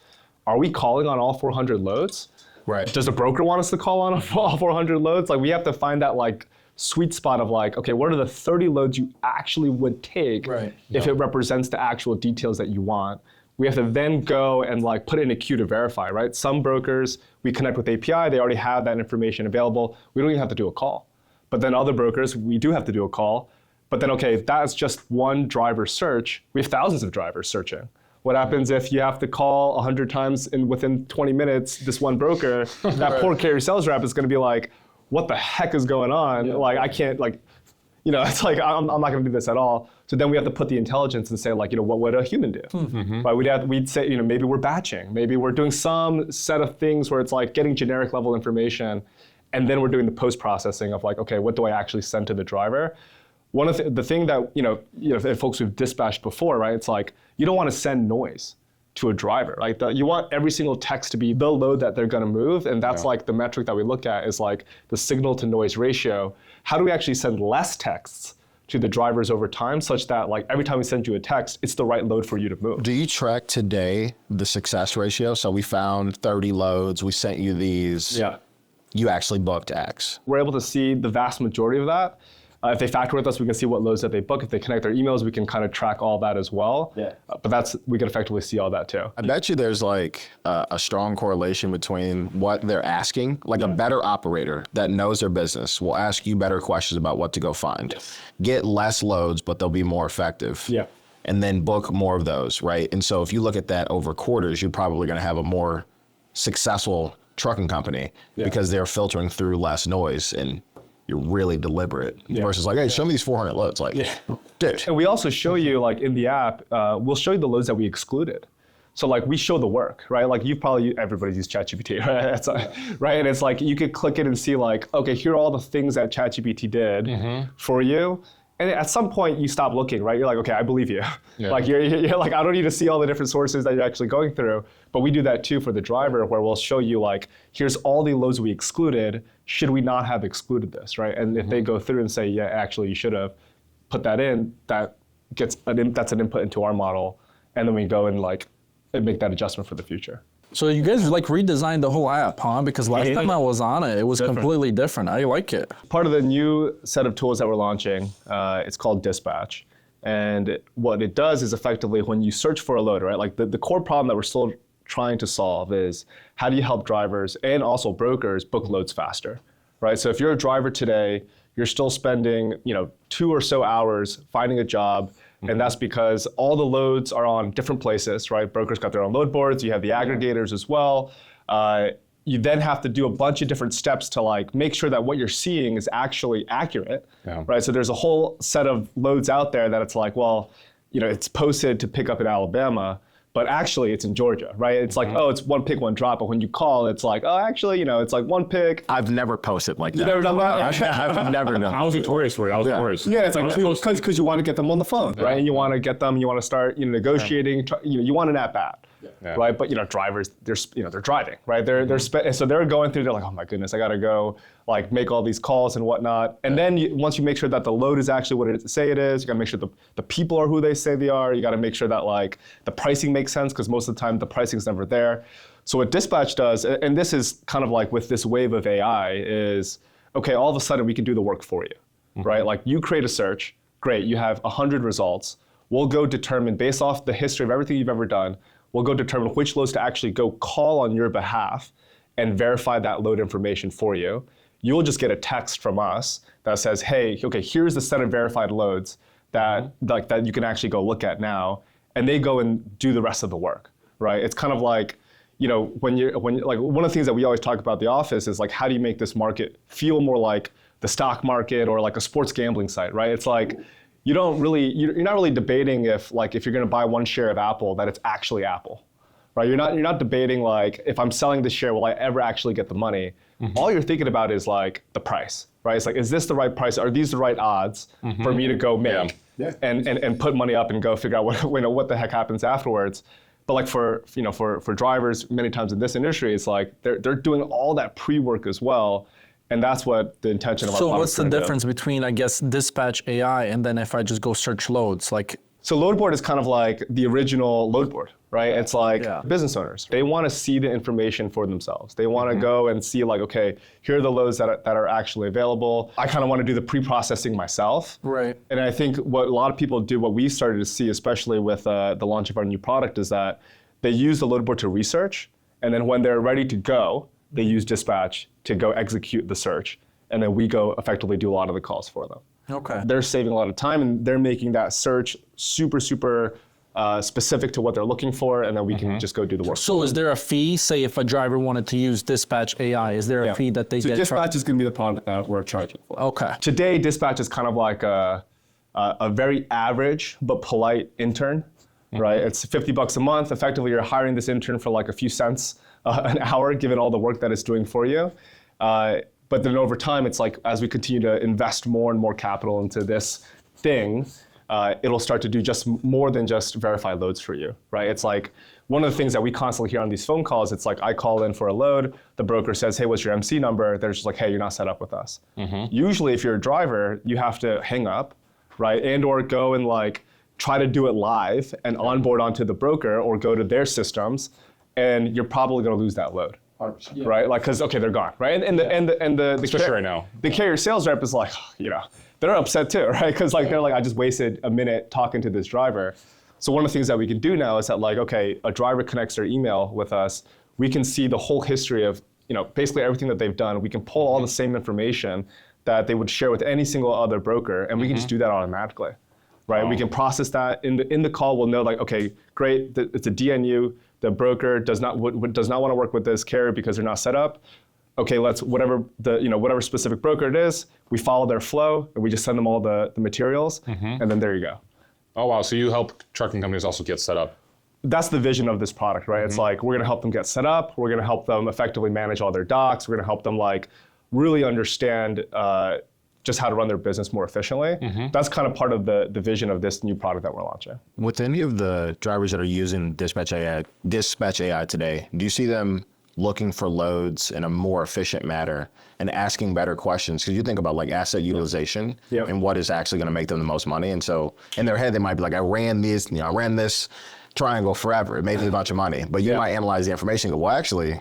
are we calling on all 400 loads? Right. Does the broker want us to call on all 400 loads? Like we have to find that like sweet spot of like, okay, what are the 30 loads you actually would take if it represents the actual details that you want? We have to then go and like put it in a queue to verify, right? Some brokers, we connect with API, they already have that information available. We don't even have to do a call. But then other brokers, we do have to do a call. But then, okay, if that's just one driver search, we have thousands of drivers searching. What happens if you have to call 100 times within 20 minutes, this one broker, that poor carrier sales rep is gonna be like, what the heck is going on? Yeah. Like, I can't, like, it's like, I'm not gonna do this at all. So then we have to put the intelligence and say like, what would a human do? Right? We'd say, maybe we're batching, maybe we're doing some set of things where it's like getting generic level information, and then we're doing the post-processing of like, okay, what do I actually send to the driver? One of the thing that, if folks who've dispatched before, right, it's like, you don't want to send noise to a driver, right? You want every single text to be the load that they're going to move, and that's like the metric that we look at is like the signal to noise ratio. How do we actually send less texts to the drivers over time, such that like every time we send you a text, it's the right load for you to move. Do you track today the success ratio? So we found 30 loads, we sent you these. Yeah. You actually booked X. We're able to see the vast majority of that. If they factor with us, we can see what loads that they book. If they connect their emails, we can kind of track all that as well. Yeah. But we can effectively see all that too. I bet you there's like a strong correlation between what they're asking. Like a better operator that knows their business will ask you better questions about what to go find. Yes. Get less loads, but they'll be more effective. Yeah. And then book more of those, right? And so if you look at that over quarters, you're probably going to have a more successful trucking company because they're filtering through less noise and you're really deliberate versus like, hey, show me these 400 loads. Like, dude. And we also show you, like in the app, we'll show you the loads that we excluded. So like we show the work, right? Like everybody's used ChatGPT, right? Right, and it's like you could click it and see like, okay, here are all the things that ChatGPT did for you. And at some point you stop looking, right? You're like, okay, I believe you. Yeah. Like you're like, I don't need to see all the different sources that you're actually going through. But we do that too for the driver, where we'll show you like, here's all the loads we excluded. Should we not have excluded this, right? And if they go through and say, yeah, actually you should have put that in, that's an input into our model. And then we go and like make that adjustment for the future. So you guys like redesigned the whole app, huh? Because last time I was on it, it was completely different. I like it. Part of the new set of tools that we're launching, it's called Dispatch. And what it does is effectively when you search for a load, right? Like the core problem that we're still trying to solve is how do you help drivers and also brokers book loads faster, right? So if you're a driver today, you're still spending 2 or so hours finding a job. And that's because all the loads are on different places, right? Brokers got their own load boards. You have the aggregators as well. You then have to do a bunch of different steps to like make sure that what you're seeing is actually accurate, right? So there's a whole set of loads out there that it's like, well, it's posted to pick up in Alabama, but actually it's in Georgia, right? It's like, oh, it's one pick, one drop. But when you call, it's like, oh, actually, it's like one pick. I've never posted like that. You've never done that? I've never done. I was notorious for it. Yeah, it's like because you want to get them on the phone, right? And you want to get them. You want to start, negotiating. You want an at-bat, right? But drivers, they're driving, right? So they're going through. They're like, oh my goodness, I got to go like make all these calls and whatnot. And then once you make sure that the load is actually what it say it is, you got to make sure the people are who they say they are. You got to make sure that like the pricing makes sense, because most of the time the pricing is never there. So what Dispatch does, and this is kind of like with this wave of AI, is okay, all of a sudden we can do the work for you, right? Like you create a search, great, you have 100 results. We'll go determine, based off the history of everything you've ever done, we'll go determine which loads to actually go call on your behalf and verify that load information for you. You'll just get a text from us that says, hey, okay, here's the set of verified loads that you can actually go look at now, and they go and do the rest of the work, right? It's kind of like, when like one of the things that we always talk about at the office is like, how do you make this market feel more like the stock market or like a sports gambling site, right? It's like, you're not really debating if you're going to buy one share of Apple, that it's actually Apple, right? You're not debating like, if I'm selling this share, will I ever actually get the money? All you're thinking about is like the price, right? It's like, is this the right price? Are these the right odds for me to go make and put money up and go figure out what the heck happens afterwards? But like for drivers, many times in this industry, it's like they're doing all that pre-work as well. And that's what the intention of our product is. So what's the difference between, I guess, Dispatch AI and then if I just go search loads? So load board is kind of like the original load board, right? It's like business owners. They want to see the information for themselves. They want to go and see like, okay, here are the loads that are actually available. I kind of want to do the pre-processing myself. Right. And I think what a lot of people do, what we started to see, especially with the launch of our new product, is that they use the load board to research. And then when they're ready to go, they use Dispatch to go execute the search. And then we go effectively do a lot of the calls for them. Okay. They're saving a lot of time, and they're making that search super, super specific to what they're looking for, and then we can just go do the work. So is there a fee? Say if a driver wanted to use Dispatch AI, is there a fee that they get? Dispatch is going to be the product that we're charging for. Okay. Today, Dispatch is kind of like a very average but polite intern, right? It's $50 a month. Effectively, you're hiring this intern for like a few cents an hour, given all the work that it's doing for you. But then over time, it's like as we continue to invest more and more capital into this thing, it'll start to do just more than just verify loads for you, right? It's like one of the things that we constantly hear on these phone calls, it's like I call in for a load, the broker says, hey, what's your MC number? They're just like, hey, you're not set up with us. Usually if you're a driver, you have to hang up, right? And or go and like try to do it live and onboard onto the broker or go to their systems, and you're probably going to lose that load. Right, like, because they're gone, right, and the especially right now, the carrier sales rep is like, they're upset too, right, because like they're like, I just wasted a minute talking to this driver. So one of the things that we can do now is that like, okay, a driver connects their email with us, we can see the whole history of basically everything that they've done. We can pull all the same information that they would share with any single other broker, and we can just do that automatically, right? We can process that in the call. We'll know like, okay, great, it's a DNU. The broker does not want to work with this carrier because they're not set up. Okay, let's whatever specific broker it is, we follow their flow and we just send them all the materials, and then there you go. Oh wow! So you help trucking companies also get set up. That's the vision of this product, right? It's like we're going to help them get set up. We're going to help them effectively manage all their docs. We're going to help them like really understand just how to run their business more efficiently. That's kind of part of the vision of this new product that we're launching. With any of the drivers that are using Dispatch AI today, do you see them looking for loads in a more efficient manner and asking better questions? Because you think about like asset utilization and what is actually going to make them the most money. And so in their head, they might be like, I ran this triangle forever. It made me a bunch of money. But you might analyze the information and go, well, actually,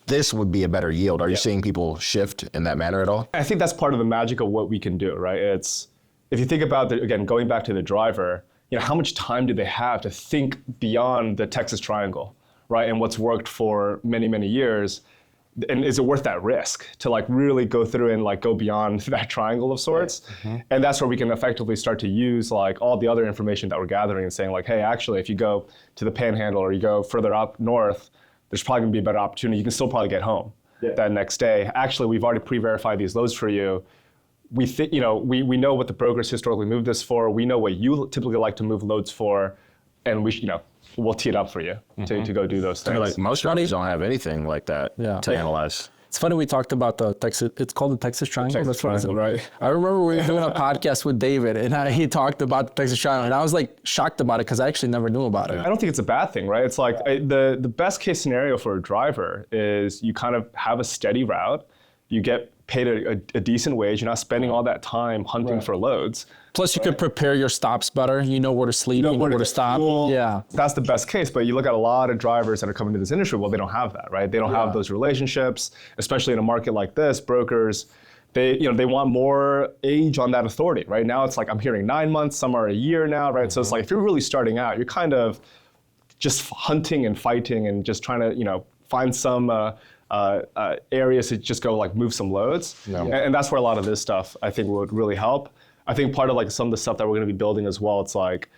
this would be a better yield. Are you seeing people shift in that manner at all? I think that's part of the magic of what we can do, right? It's, if you think about, again, going back to the driver, how much time do they have to think beyond the Texas Triangle, right? And what's worked for many, many years. And is it worth that risk to like really go through and like go beyond that triangle of sorts? And that's where we can effectively start to use like all the other information that we're gathering and saying like, hey, actually, if you go to the Panhandle or you go further up north, there's probably going to be a better opportunity. You can still probably get home that next day. Actually, we've already pre-verified these loads for you. We think, we know what the brokers historically moved this for. We know what you typically like to move loads for, and we'll tee it up for you to go do those things. Like most drivers don't have anything like that to analyze. It's funny we talked about the Texas. It's called the Texas Triangle. Texas Triangle, right? I remember we were doing a podcast with David, and he talked about the Texas Triangle, and I was like shocked about it because I actually never knew about it. I don't think it's a bad thing, right? It's like the best case scenario for a driver is you kind of have a steady route, you get paid a decent wage, you're not spending all that time hunting for loads. Plus, you could prepare your stops better. You know where to sleep, you know where to stop. Yeah, that's the best case. But you look at a lot of drivers that are coming to this industry. Well, they don't have that, right? They don't have those relationships, especially in a market like this. Brokers, they want more age on that authority, right? Now it's like I'm hearing 9 months, some are a year now, right? So it's like if you're really starting out, you're kind of just hunting and fighting and just trying to find some areas to just go like move some loads, and that's where a lot of this stuff I think would really help. I think part of like some of the stuff that we're going to be building as well, it's like,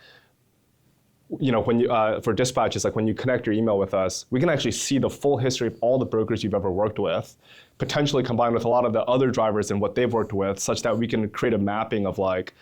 when you for dispatch, it's like when you connect your email with us, we can actually see the full history of all the brokers you've ever worked with, potentially combined with a lot of the other drivers and what they've worked with, such that we can create a mapping of like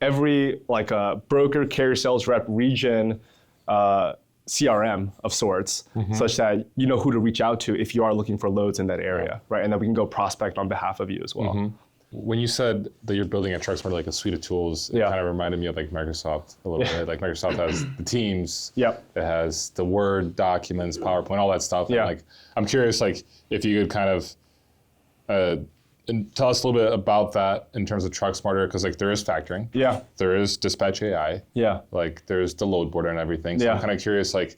every like broker, carrier sales rep, region, CRM of sorts, such that you know who to reach out to if you are looking for loads in that area, right? And then we can go prospect on behalf of you as well. When you said that you're building a TruckSmarter like a suite of tools, it kind of reminded me of like Microsoft a little bit. Like Microsoft has the Teams, it has the Word documents, PowerPoint, all that stuff. And like, I'm curious, like, if you could kind of tell us a little bit about that in terms of TruckSmarter, because like there is factoring, there is Dispatch AI, like there's the load boarder and everything. So I'm kind of curious, like,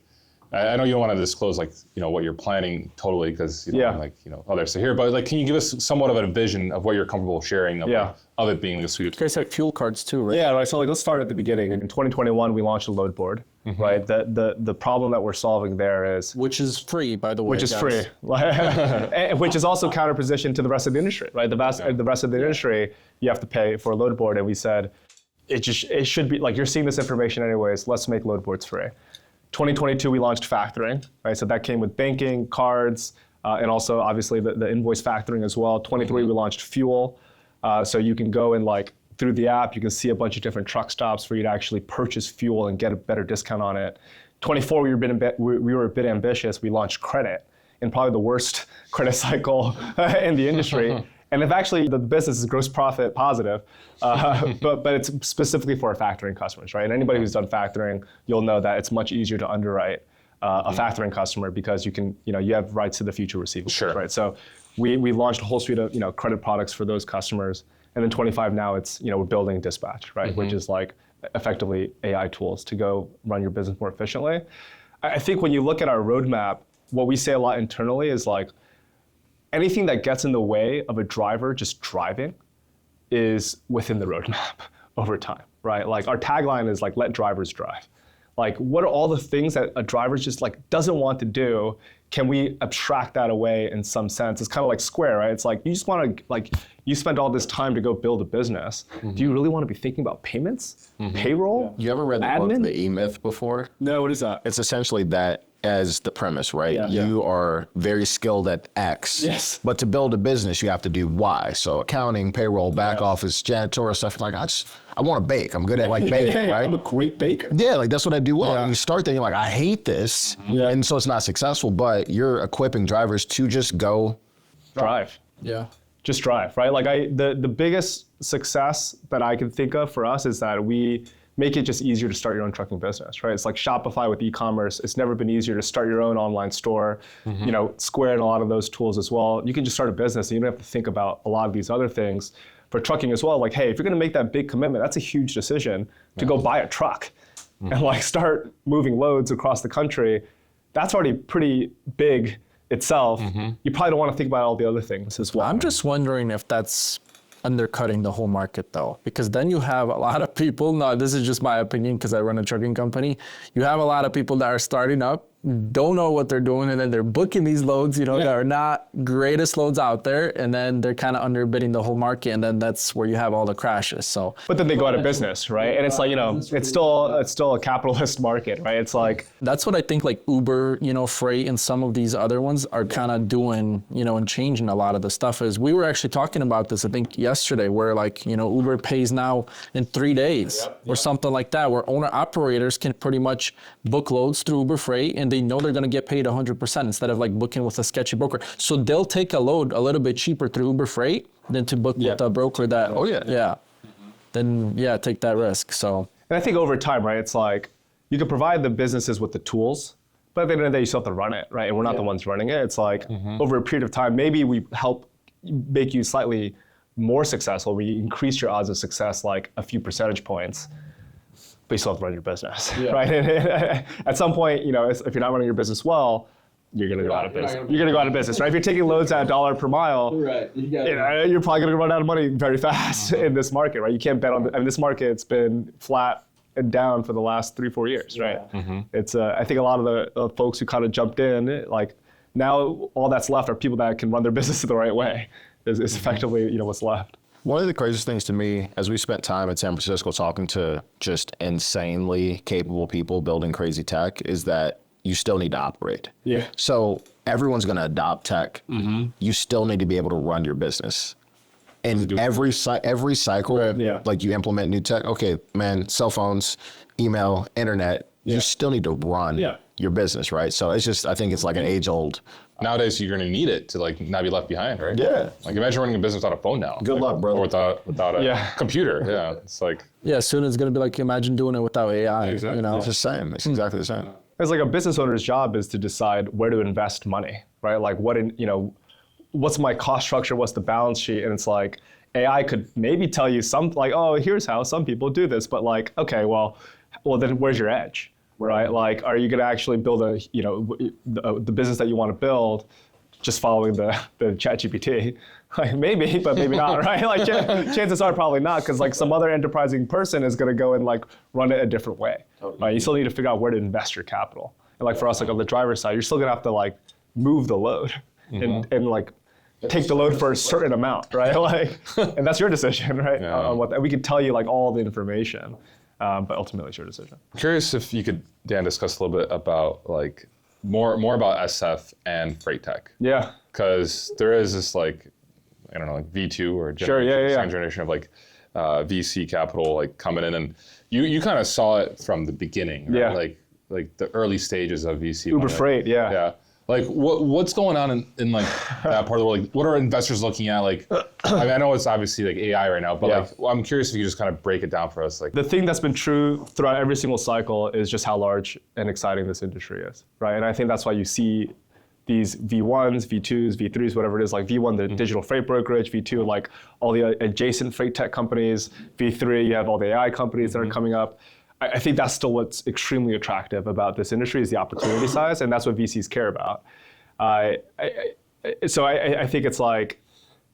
I know you don't want to disclose like what you're planning totally because others to hear, but like can you give us somewhat of a vision of what you're comfortable sharing of it being the suite? You guys have fuel cards too, right? Yeah, right. So like let's start at the beginning. In 2021, we launched a load board, right? The problem that we're solving there is which is free, by the way. Which is free, which is also counterposition to the rest of the industry, right? The rest of the industry, you have to pay for a load board, and we said it should be like you're seeing this information anyways. Let's make load boards free. 2022, we launched factoring, right? So that came with banking, cards, and also obviously the invoice factoring as well. 23, we launched fuel. So you can go and like through the app, you can see a bunch of different truck stops for you to actually purchase fuel and get a better discount on it. 24, we were a bit ambitious. We launched credit in probably the worst credit cycle in the industry. And if actually the business is gross profit positive, but it's specifically for our factoring customers, right? And anybody who's done factoring, you'll know that it's much easier to underwrite a factoring customer because you have rights to the future receivables, right? So we launched a whole suite of credit products for those customers. And then 25 now it's, we're building dispatch, right? Which is like effectively AI tools to go run your business more efficiently. I think when you look at our roadmap, what we say a lot internally is like, anything that gets in the way of a driver just driving is within the roadmap over time, right? Like our tagline is like, let drivers drive. Like, what are all the things that a driver just like doesn't want to do? Can we abstract that away in some sense? It's kind of like Square, right? It's like, you just want to, like, you spend all this time to go build a business. Do you really want to be thinking about payments, payroll, You ever read the book, admin? The E-Myth before? No, what is that? It's essentially that as the premise, right? Yeah. You are very skilled at X. Yes. But to build a business, you have to do Y. So accounting, payroll, back office, janitorial stuff. Like, I want to bake. I'm good at like baking, right? I'm a great baker. Yeah, like that's what I do well. And you start there, you're like, I hate this. And so it's not successful, but you're equipping drivers to just go. Drive. Yeah. Just drive, right? Like the biggest success that I can think of for us is that we make it just easier to start your own trucking business, right? It's like Shopify with e-commerce. It's never been easier to start your own online store. Square and a lot of those tools as well. You can just start a business and you don't have to think about a lot of these other things. For trucking as well, like, hey, if you're gonna make that big commitment, that's a huge decision to go buy a truck and like start moving loads across the country. That's already pretty big itself. You probably don't want to think about all the other things as well. I'm just wondering if that's undercutting the whole market though, because then you have a lot of people, now this is just my opinion because I run a trucking company, you have a lot of people that are starting up, don't know what they're doing, and then they're booking these loads, that are not greatest loads out there, and then they're kind of underbidding the whole market, and then that's where you have all the crashes. So, but then they go out of business, right? And it's like, it's still a capitalist market, right? It's like, that's what I think like Uber, Freight, and some of these other ones are kind of doing, and changing a lot of the stuff. Is we were actually talking about this, I think yesterday, where like, Uber pays now in 3 days or something like that, where owner operators can pretty much book loads through Uber Freight, and they know they're going to get paid 100% instead of like booking with a sketchy broker. So they'll take a load a little bit cheaper through Uber Freight than to book with a broker that, then take that risk. So, and I think over time, right, it's like you can provide the businesses with the tools, but at the end of the day, you still have to run it, right? And we're not the ones running it. It's like over a period of time, maybe we help make you slightly more successful. We increase your odds of success like a few percentage points. But you still have to run your business, right? And at some point, if you're not running your business well, you're going to go out of business. You're going to go out of business, right? If you're taking loads at $1 per mile, you're probably going to run out of money very fast in this market, right? You can't bet on this market's been flat and down for the last 3-4 years, right? It's I think a lot of the folks who kind of jumped in, like now all that's left are people that can run their business the right way. Is effectively what's left. One of the craziest things to me, as we spent time at San Francisco talking to just insanely capable people building crazy tech, is that you still need to operate. Yeah. So everyone's going to adopt tech. You still need to be able to run your business. And every cycle, like you implement new tech, okay, man, cell phones, email, internet, you still need to run your business, right? So it's just, I think it's like an age-old. Nowadays, you're going to need it to like not be left behind, right? Yeah. Like imagine running a business without a phone now. Good luck, brother. Or without a computer. Yeah. It's like. Yeah, soon it's going to be like, imagine doing it without AI. Exactly. It's the same. It's exactly the same. It's like a business owner's job is to decide where to invest money, right? Like what's my cost structure? What's the balance sheet? And it's like AI could maybe tell you like, oh, here's how some people do this, but like, okay, well then where's your edge? Right? Like, are you going to actually build the business that you want to build just following the ChatGPT? Like maybe, but maybe not, right? Like chances are probably not, because like some other enterprising person is going to go and like run it a different way. Right? You still need to figure out where to invest your capital. And like for us, like on the driver's side, you're still going to have to like move the load and like take the load for a certain amount, right? Like, and that's your decision, right? On what, and we can tell you like all the information. But ultimately, it's your decision. I'm curious if you could, Dan, discuss a little bit about like more about SF and freight tech. Yeah. Because there is this like, I don't know, like V2 or second generation of like VC capital like coming in, and you kind of saw it from the beginning, right? Yeah. Like the early stages of VC. Uber Freight, Yeah. Like what's going on in like that part of the world? Like, what are investors looking at? Like, I mean, I know it's obviously like AI right now, but like, I'm curious if you could just kind of break it down for us. Like, the thing that's been true throughout every single cycle is just how large and exciting this industry is, right? And I think that's why you see these V1s, V2s, V3s, whatever it is, like V1, the digital freight brokerage, V2, like all the adjacent freight tech companies, V3, you have all the AI companies that are coming up. I think that's still what's extremely attractive about this industry is the opportunity size, and that's what VCs care about. So I think it's like,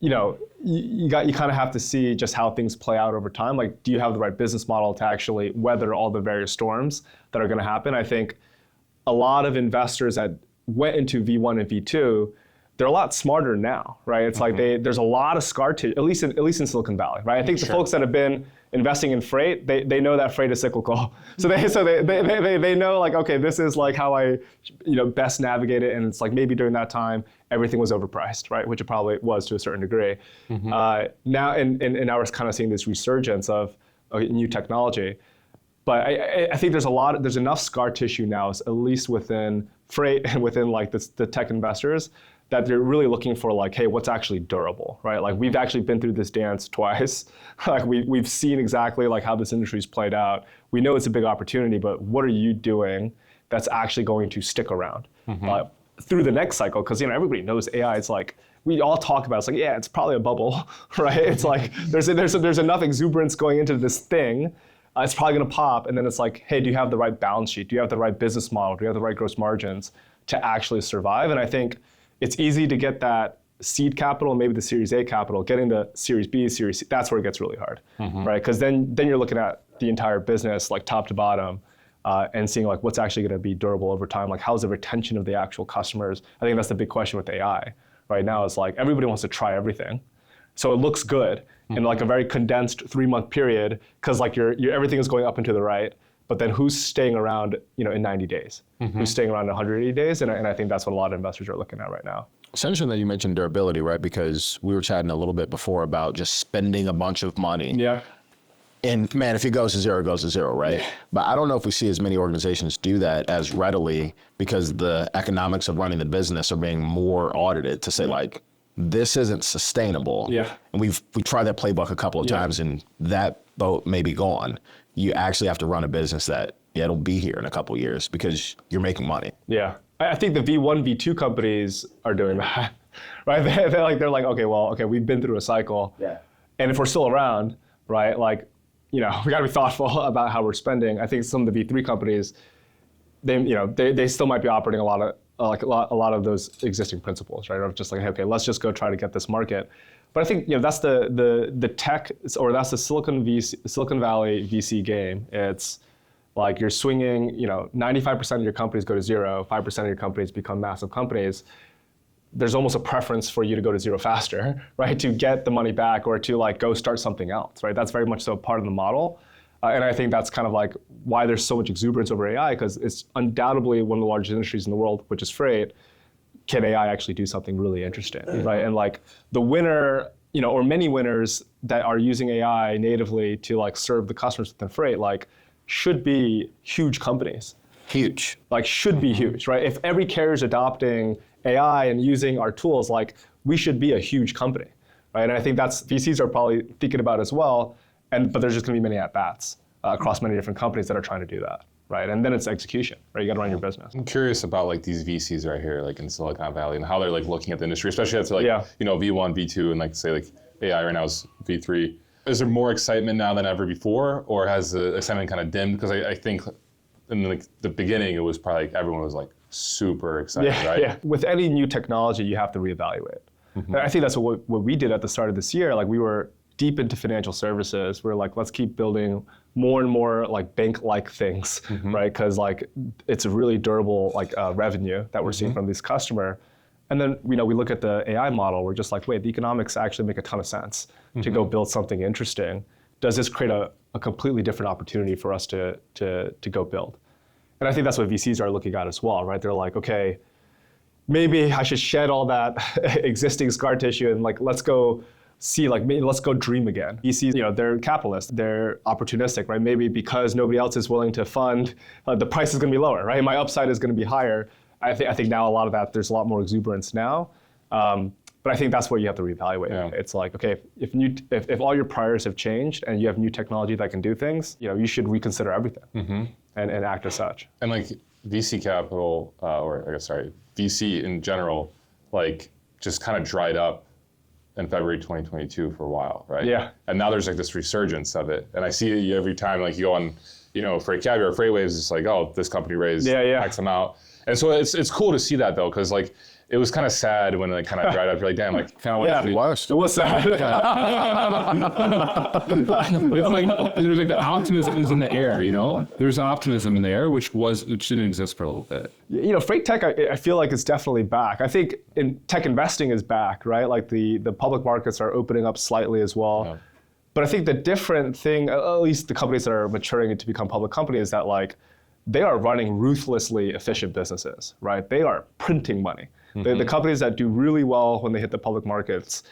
you know, you kind of have to see just how things play out over time. Like, do you have the right business model to actually weather all the various storms that are going to happen? I think a lot of investors that went into V1 and V2, they're a lot smarter now, right? It's like there's a lot of scar tissue, at least in Silicon Valley, right? I think the folks that have been investing in freight, they know that freight is cyclical. So they know, like, okay, this is like how I, you know, best navigate it. And it's like maybe during that time everything was overpriced, right? Which it probably was to a certain degree. Now and now we're kind of seeing this resurgence of new technology. But I think there's enough scar tissue now, at least within freight and within like the tech investors, that they're really looking for like, hey, what's actually durable, right? Like we've actually been through this dance twice. Like we've seen exactly like how this industry's played out. We know it's a big opportunity, but what are you doing that's actually going to stick around through the next cycle? Because, you know, everybody knows AI. It's like we all talk about. It's like, yeah, it's probably a bubble, right? It's like there's enough exuberance going into this thing. It's probably going to pop, and then it's like, hey, do you have the right balance sheet? Do you have the right business model? Do you have the right gross margins to actually survive? And I think it's easy to get that seed capital, maybe the Series A capital. Getting the Series B, Series C, that's where it gets really hard, right? Because then you're looking at the entire business, like top to bottom, and seeing like what's actually going to be durable over time. Like how's the retention of the actual customers? I think that's the big question with AI right now. Is like everybody wants to try everything, so it looks good in like a very condensed 3-month period, because like your everything is going up and to the right. But then who's staying around, you know, in 90 days? Who's staying around in 180 days? And I think that's what a lot of investors are looking at right now. It's interesting that you mentioned durability, right? Because we were chatting a little bit before about just spending a bunch of money. Yeah. And man, if it goes to zero, it goes to zero, right? Yeah. But I don't know if we see as many organizations do that as readily, because the economics of running the business are being more audited to say like, this isn't sustainable. Yeah. And we tried that playbook a couple of times, and that boat may be gone. You actually have to run a business that, it'll be here in a couple of years because you're making money. Yeah. I think the V1, V2 companies are doing that, right? They're like, okay, we've been through a cycle. Yeah. And if we're still around, right, like, you know, we got to be thoughtful about how we're spending. I think some of the V3 companies, they still might be operating a lot of those existing principles, right? Of just like, okay, let's just go try to get this market. But I think, you know, that's the tech, or that's the Silicon Valley VC game. It's like you're swinging, you know, 95% of your companies go to zero, 5% of your companies become massive companies. There's almost a preference for you to go to zero faster, right? To get the money back, or to like go start something else, right? That's very much so part of the model. And I think that's kind of like why there's so much exuberance over AI, because it's undoubtedly one of the largest industries in the world, which is freight. Can AI actually do something really interesting, right? And like the winner, you know, or many winners that are using AI natively to like serve the customers within freight, like should be huge companies. Huge. Like should be huge, right? If every carrier is adopting AI and using our tools, like we should be a huge company, right? And I think that's VCs are probably thinking about as well. But there's just going to be many at-bats across many different companies that are trying to do that, right? And then it's execution, right? You got to run your business. I'm curious about like these VCs right here, like in Silicon Valley, and how they're like looking at the industry, especially that's like, you know, V1, V2, and like say like AI right now is V3. Is there more excitement now than ever before, or has the excitement kind of dimmed? Because I think in like the beginning, it was probably like everyone was like super excited, right? Yeah. With any new technology, you have to reevaluate. And I think that's what we did at the start of this year. Like we were deep into financial services. We're like, let's keep building more and more like bank-like things, right? Because like it's a really durable like revenue that we're seeing from this customer. And then we look at the AI model. We're just like, wait, the economics actually make a ton of sense to go build something interesting. Does this create a completely different opportunity for us to go build? And I think that's what VCs are looking at as well, right? They're like, okay, maybe I should shed all that existing scar tissue and like let's go see, like, maybe let's go dream again. VCs, you know, they're capitalists, they're opportunistic, right? Maybe because nobody else is willing to fund, the price is going to be lower, right? My upside is going to be higher. I think now a lot of that, there's a lot more exuberance now. But I think that's where you have to reevaluate. Yeah. It's like, okay, if all your priors have changed and you have new technology that can do things, you know, you should reconsider everything and act as such. And like, VC capital, VC in general, like just kind of dried up in February 2022 for a while, right? Yeah. And now there's like this resurgence of it. And I see it every time, like you go on, Freight Caviar, Freight Waves, it's like, oh, this company raised X amount. And so it's cool to see that though, because like, it was kind of sad when it kind of dried up. You're like, damn, like, kind of It was sad. It's like there's like the optimism is in the air, There's an optimism in the air, which didn't exist for a little bit. Freight tech, I feel like it's definitely back. I think tech investing is back, right? Like the public markets are opening up slightly as well. Yeah. But I think the different thing, at least the companies that are maturing to become public companies, is that like they are running ruthlessly efficient businesses, right? They are printing money. Mm-hmm. The companies that do really well when they hit the public markets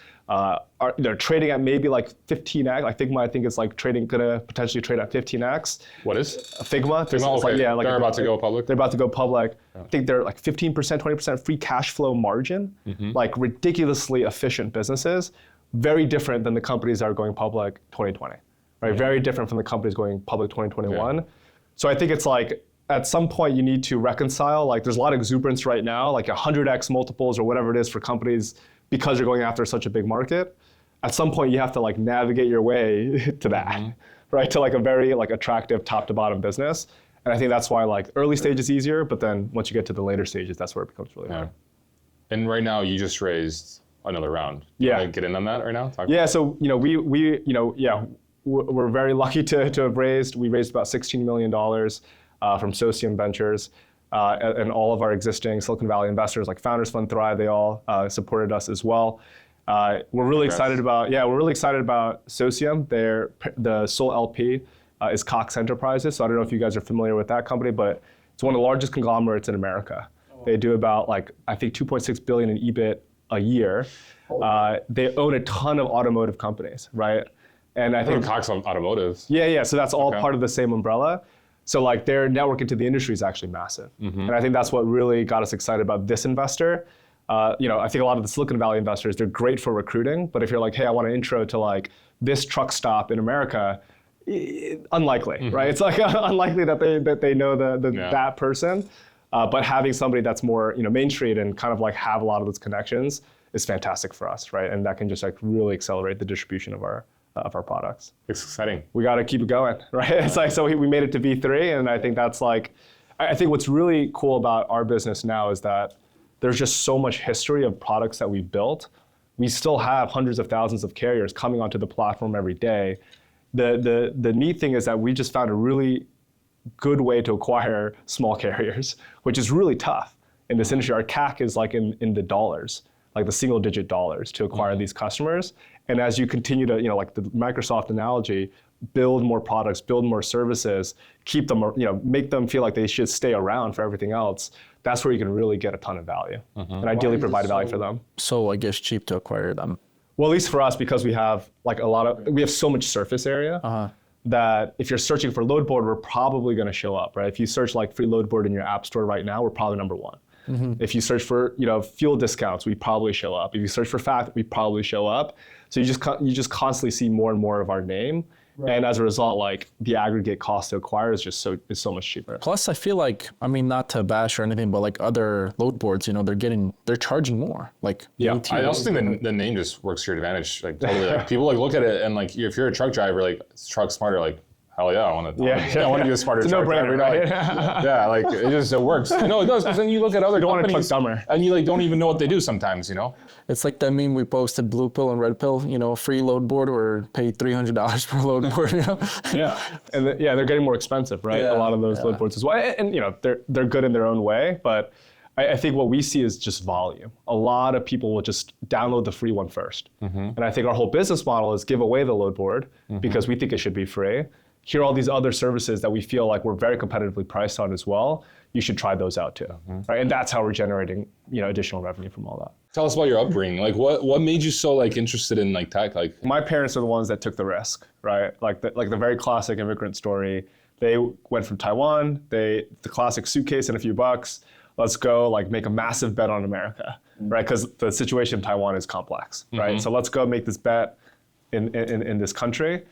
they're trading at maybe like 15x. Like Figma, I think it's like gonna potentially trade at 15x. What is? Figma. Figma, okay. They're about to go public? They're about to go public. I think they're like 15%, 20% free cash flow margin, like ridiculously efficient businesses. Very different than the companies that are going public 2020, right? Very different from the companies going public 2021. Yeah. So I think it's like, at some point you need to reconcile, like there's a lot of exuberance right now, like 100x multiples or whatever it is for companies because you're going after such a big market. At some point you have to like navigate your way to that, right? To like a very like attractive top to bottom business. And I think that's why like early stage is easier, but then once you get to the later stages, that's where it becomes really hard. And right now you just raised another round. Yeah. Get in on that right now? So, we're very lucky to have raised. We raised about $16 million from Socium Ventures, and all of our existing Silicon Valley investors like Founders Fund, Thrive, they all supported us as well. We're really excited about Socium. The sole LP is Cox Enterprises. So I don't know if you guys are familiar with that company, but it's one of the largest conglomerates in America. They do about I think 2.6 billion in EBIT a year. They own a ton of automotive companies, right? And I think Cox Automotive. Yeah. So that's all part of the same umbrella. So like their network into the industry is actually massive. And I think that's what really got us excited about this investor. I think a lot of the Silicon Valley investors, they're great for recruiting, but if you're like, hey, I want an intro to like this truck stop in America, unlikely, right? It's like unlikely that they know that person. But having somebody that's more Main Street and kind of like have a lot of those connections is fantastic for us, right? And that can just like really accelerate the distribution of our products. It's exciting. We got to keep it going, right? It's like, so we made it to V3, and I think that's like, I think what's really cool about our business now is that there's just so much history of products that we've built. We still have hundreds of thousands of carriers coming onto the platform every day. The neat thing is that we just found a really good way to acquire small carriers, which is really tough in this industry. Our CAC is like in the dollars, like the single digit dollars to acquire these customers. And as you continue to, like the Microsoft analogy, build more products, build more services, keep them, make them feel like they should stay around for everything else, that's where you can really get a ton of value and ideally provide value for them. So I guess cheap to acquire them. Well, at least for us, because we have like we have so much surface area that if you're searching for load board, we're probably going to show up, right? If you search like free load board in your app store right now, we're probably number one. If you search for fuel discounts, we probably show up. If you search for fat, we probably show up. So you just constantly see more and more of our name, and as a result, like the aggregate cost to acquire is just so much cheaper. Plus, I feel like, I mean, not to bash or anything, but like other load boards, they're charging more. Like I also think the name just works to your advantage. Like totally, like people like look at it and like if you're a truck driver, like TruckSmarter, like. Hell yeah, I want to be a smarter truck driver. Right? Like it works. No, it does. Because then you look at other companies dumber. And you like don't even know what they do sometimes. It's like that meme we posted, blue pill and red pill. Free load board or pay $300 per load board. Yeah, and they're getting more expensive, right? A lot of those load boards as well, and they're good in their own way, but. I think what we see is just volume. A lot of people will just download the free one first. And I think our whole business model is give away the load board because we think it should be free. Here are all these other services that we feel like we're very competitively priced on as well. You should try those out too, right? And that's how we're generating additional revenue from all that. Tell us about your upbringing. Like what made you so like interested in like tech? Like my parents are the ones that took the risk, right? Like the very classic immigrant story. They went from Taiwan. The classic suitcase and a few bucks. Let's go like make a massive bet on America, right? Because the situation in Taiwan is complex, right? So let's go make this bet in this country.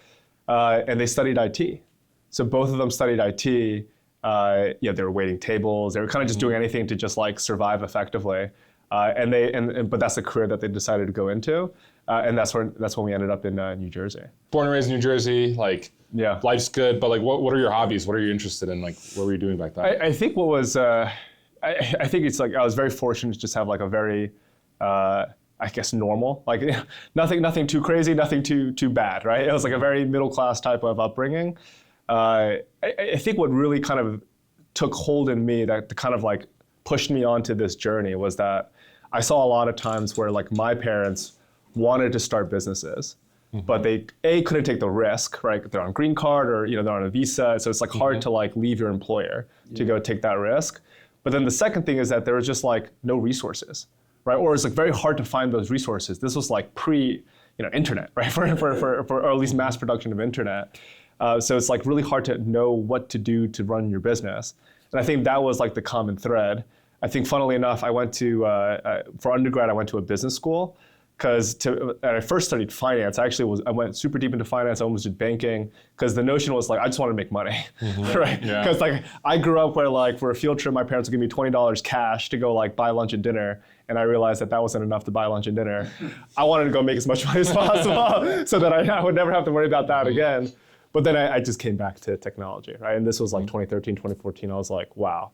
And they studied IT. So both of them studied IT. They were waiting tables. They were kind of just doing anything to just like survive effectively. But that's the career that they decided to go into. And that's when we ended up in New Jersey. Born and raised in New Jersey, like Yeah. life's good, but like what are your hobbies? What are you interested in? Like what were you doing back then? I think what was, I think it's like I was very fortunate to just have like a very, I guess normal, like nothing too crazy, nothing too bad, right? It was like a very middle class type of upbringing. I think what really kind of took hold in me that kind of like pushed me onto this journey was that I saw a lot of times where like my parents wanted to start businesses, but they couldn't take the risk, right? They're on green card or they're on a visa, so it's like hard to like leave your employer to go take that risk. But then the second thing is that there was just like no resources, right? Or it's like very hard to find those resources. This was like pre-internet, right? For or at least mass production of internet. So it's like really hard to know what to do to run your business. And I think that was like the common thread. I think funnily enough, I went to, for undergrad, I went to a business school and I first studied finance. I went super deep into finance. I almost did banking because the notion was like, I just want to make money, right? Because like I grew up where like for a field trip, my parents would give me $20 cash to go like buy lunch and dinner. And I realized that wasn't enough to buy lunch and dinner. I wanted to go make as much money as possible so that I would never have to worry about that again. But then I just came back to technology, right? And this was like 2013, 2014. I was like, wow,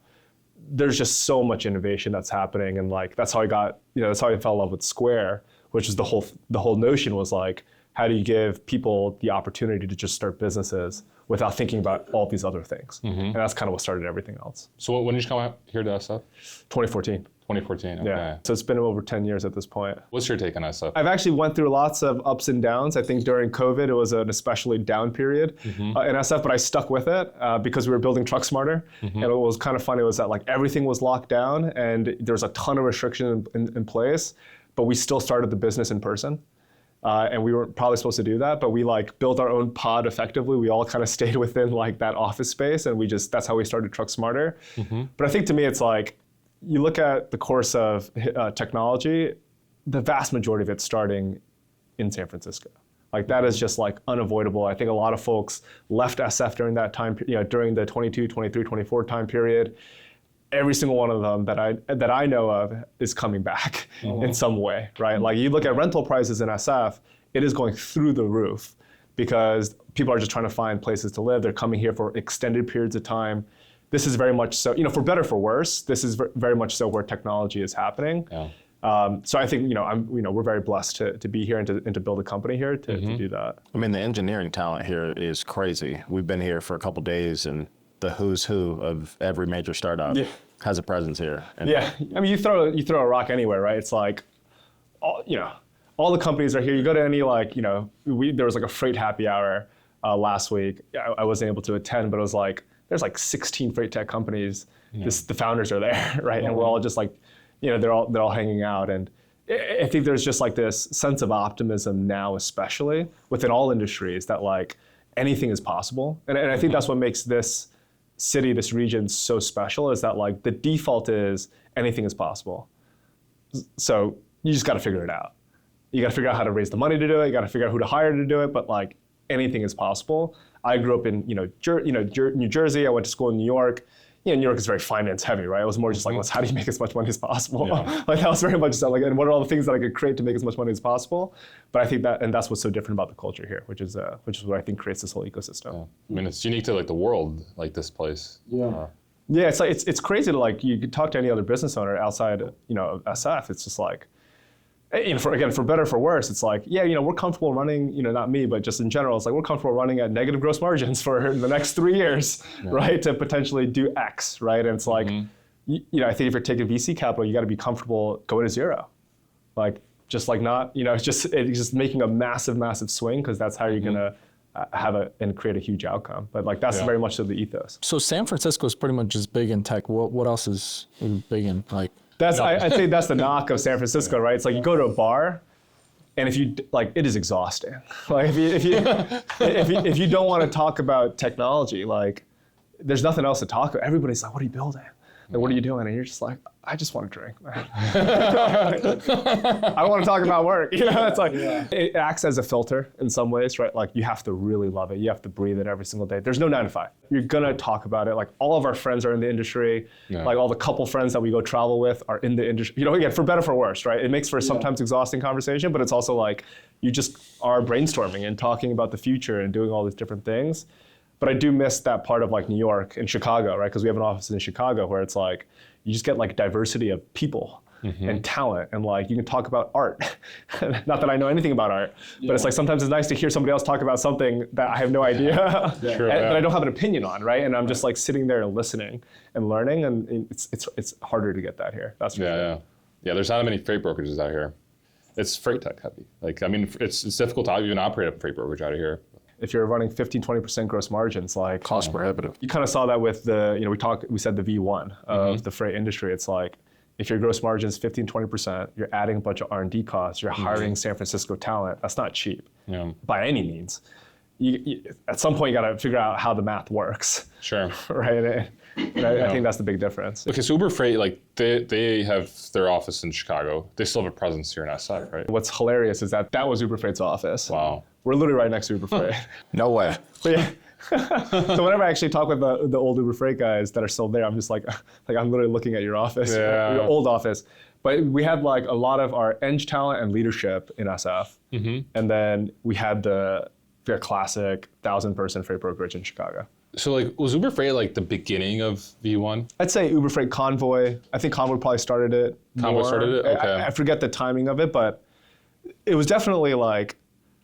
there's just so much innovation that's happening. And like, that's how I fell in love with Square, which is the whole notion was like, how do you give people the opportunity to just start businesses without thinking about all these other things? And that's kind of what started everything else. So when did you come out here to SF? 2014. 2014, okay. Yeah, so it's been over 10 years at this point. What's your take on SF? I've actually went through lots of ups and downs. I think during COVID, it was an especially down period in SF, but I stuck with it because we were building TruckSmarter. And what was kind of funny was that like everything was locked down and there was a ton of restrictions in place, but we still started the business in person. And we weren't probably supposed to do that, but we like built our own pod effectively. We all kind of stayed within like that office space and that's how we started TruckSmarter. But I think to me, it's like, you look at the course of technology, the vast majority of it's starting in San Francisco. Like that is just like unavoidable. I think a lot of folks left SF during that time, during the 22, 23, 24 time period. Every single one of them that I know of is coming back in some way, right? Like you look at rental prices in SF, it is going through the roof because people are just trying to find places to live. They're coming here for extended periods of time. This is very much so, for better for worse, this is very much so where technology is happening. Yeah. So I think, we're very blessed to be here and to build a company here to do that. I mean, the engineering talent here is crazy. We've been here for a couple of days and the who's who of every major startup has a presence here. And I mean, you throw a rock anywhere, right? It's like, all the companies are here. You go to any there was like a Freight Caviar last week. I wasn't able to attend, but it was like, there's like 16 freight tech companies. The founders are there, right? And we're all just like, they're all hanging out. And I think there's just like this sense of optimism now, especially within all industries, that like anything is possible. And I think that's what makes this city, this region so special, is that like the default is anything is possible. So you just got to figure it out. You got to figure out how to raise the money to do it. You got to figure out who to hire to do it. But like anything is possible. I grew up in New Jersey. I went to school in New York. New York is very finance heavy, right? It was more just like, how do you make as much money as possible? Like that was very much so, like, and what are all the things that I could create to make as much money as possible? But I think that's what's so different about the culture here, which is what I think creates this whole ecosystem. Yeah. I mean, it's unique to like the world, like this place. Yeah. Yeah, it's like it's crazy to like you could talk to any other business owner outside of SF. It's just like, for better or for worse, it's like, we're comfortable running, not me, but just in general, it's like we're comfortable running at negative gross margins for the next 3 years, right? To potentially do X, right? And it's like, I think if you're taking VC capital, you got to be comfortable going to zero, like just like not, it's just making a massive, massive swing because that's how you're gonna and create a huge outcome. But like that's very much so the ethos. So San Francisco is pretty much just big in tech. What else is big in like? I'd say that's the knock of San Francisco, right? It's like you go to a bar, and if you like, it is exhausting. Like if you don't want to talk about technology, like there's nothing else to talk about. Everybody's like, "What are you building?" And what are you doing? And you're just like, I just want to drink, man. I don't want to talk about work. You know, it's like, it acts as a filter in some ways, right? Like you have to really love it. You have to breathe it every single day. There's no 9 to 5. You're going to talk about it. Like all of our friends are in the industry. Like all the couple friends that we go travel with are in the industry. You know, again, for better, for worse, right? It makes for a sometimes exhausting conversation, but it's also like, you just are brainstorming and talking about the future and doing all these different things. But I do miss that part of like New York and Chicago, right? Because we have an office in Chicago where it's like, you just get like diversity of people and talent, and like you can talk about art. Not that I know anything about art, but it's like sometimes it's nice to hear somebody else talk about something that I have no idea, that I don't have an opinion on, right? And I'm just like sitting there and listening and learning, and it's harder to get that here. That's for sure. Yeah. There's not many freight brokerages out here. It's freight tech heavy. Like I mean, it's difficult to even operate a freight brokerage out of here. If you're running 15-20% gross margins, like Cost prohibitive. you kind of saw that with the, you know, we said the V1 of the freight industry. It's like, if your gross margin is 15-20%, you're adding a bunch of R&D costs, you're hiring San Francisco talent. That's not cheap by any means. You, at some point, you got to figure out how the math works. Sure. Right. And I think that's the big difference. Okay, so Uber Freight, like they have their office in Chicago. They still have a presence here in SF, right? What's hilarious is that was Uber Freight's office. Wow. We're literally right next to Uber Freight. No way. But yeah. So whenever I actually talk with the old Uber Freight guys that are still there, I'm just like I'm literally looking at your office, your old office. But we had like a lot of our eng talent and leadership in SF, and then we had the classic 1,000-person freight brokerage in Chicago. So like, was Uber Freight like the beginning of V1? I'd say Uber Freight Convoy. I think Convoy probably started it. Convoy started it? Okay. I forget the timing of it, but it was definitely like,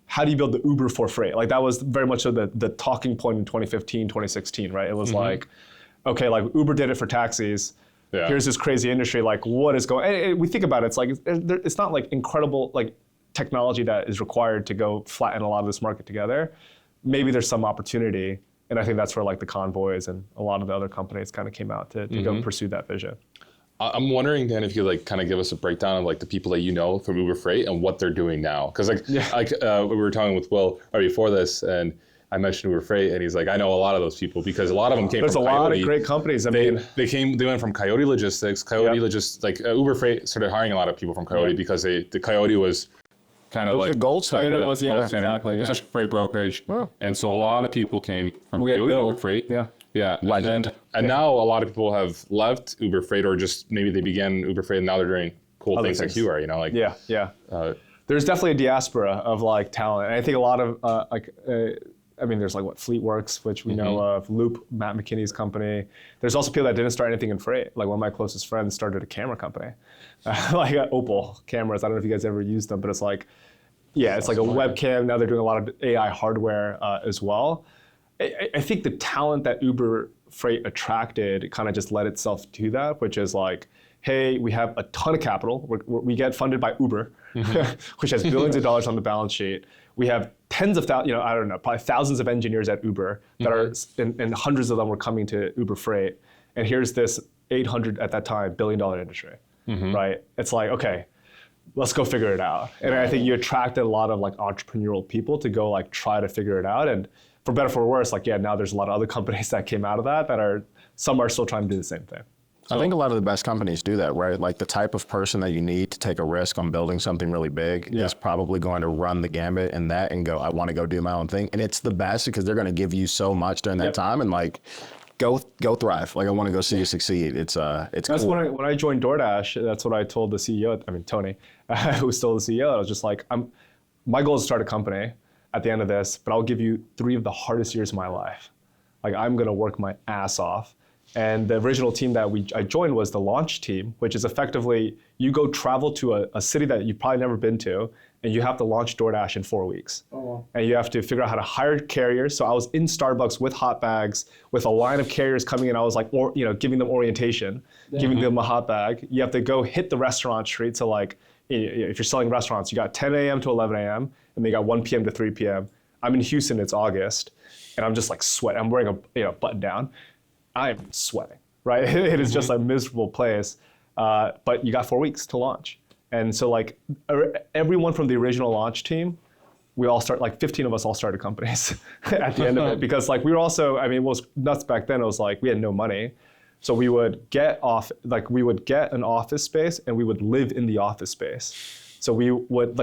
how do you build the Uber for freight? Like that was very much the talking point in 2015, 2016, right? It was like, okay, like Uber did it for taxis. Yeah. Here's this crazy industry. Like what is going, and we think about it, it's like, it's not like incredible like technology that is required to go flatten a lot of this market together. Maybe there's some opportunity. And I think that's where like the Convoys and a lot of the other companies kind of came out to go pursue that vision. I'm wondering, Dan, if you like kind of give us a breakdown of like the people that you know from Uber Freight and what they're doing now. Because we were talking with Will right before this, and I mentioned Uber Freight, and he's like, I know a lot of those people because a lot of them came from Coyote. There's a lot of great companies. I mean, they went from Coyote Logistics. Uber Freight started hiring a lot of people from Coyote because the Coyote was kind of like gold standard. It was, exactly. It's just freight brokerage. And so a lot of people came from Uber Freight. Yeah. Legend. And now a lot of people have left Uber Freight, or just maybe they began Uber Freight and now they're doing cool things like you are, you know, like. There's definitely a diaspora of like talent. And I think a lot of I mean, there's like Fleetworks, which we know of, Loop, Matt McKinney's company. There's also people that didn't start anything in freight. Like one of my closest friends started a camera company, like Opal cameras. I don't know if you guys ever used them, but it's like, it's like a webcam. Now they're doing a lot of AI hardware as well. I think the talent that Uber Freight attracted kind of just led itself to that, which is like, hey, we have a ton of capital. We get funded by Uber, which has billions of dollars on the balance sheet. We have tens of thousands, I don't know, probably thousands of engineers at Uber that are, and hundreds of them were coming to Uber Freight. And here's this 800 at that time, $1 billion industry, right? It's like, okay, let's go figure it out. And I think you attracted a lot of like entrepreneurial people to go like try to figure it out. And for better or for worse, like, now there's a lot of other companies that came out of that some are still trying to do the same thing. I think a lot of the best companies do that, right? Like the type of person that you need to take a risk on building something really big is probably going to run the gambit in that and go, I want to go do my own thing. And it's the best because they're going to give you so much during that time and like, go thrive. Like I want to go see you succeed. It's that's cool. When I joined DoorDash, that's what I told the CEO, Tony, who's still the CEO. I was just like, my goal is to start a company at the end of this, but I'll give you 3 of the hardest years of my life. Like I'm going to work my ass off. And the original team that I joined was the launch team, which is effectively you go travel to a city that you've probably never been to, and you have to launch DoorDash in 4 weeks. Oh, wow. And you have to figure out how to hire carriers. So I was in Starbucks with hot bags, with a line of carriers coming in. I was like, giving them orientation, giving them a hot bag. You have to go hit the restaurant street. So like, if you're selling restaurants, you got 10 a.m. to 11 a.m. and they got 1 p.m. to 3 p.m. I'm in Houston, it's August, and I'm just like sweating. I'm wearing a button down. I'm sweating, right? It is just a miserable place, but you got 4 weeks to launch. And so like everyone from the original launch team, we all start, like 15 of us all started companies at the end of it because like we were also, it was nuts back then. It was like we had no money, So we would get an office space and we would live in the office space. So we would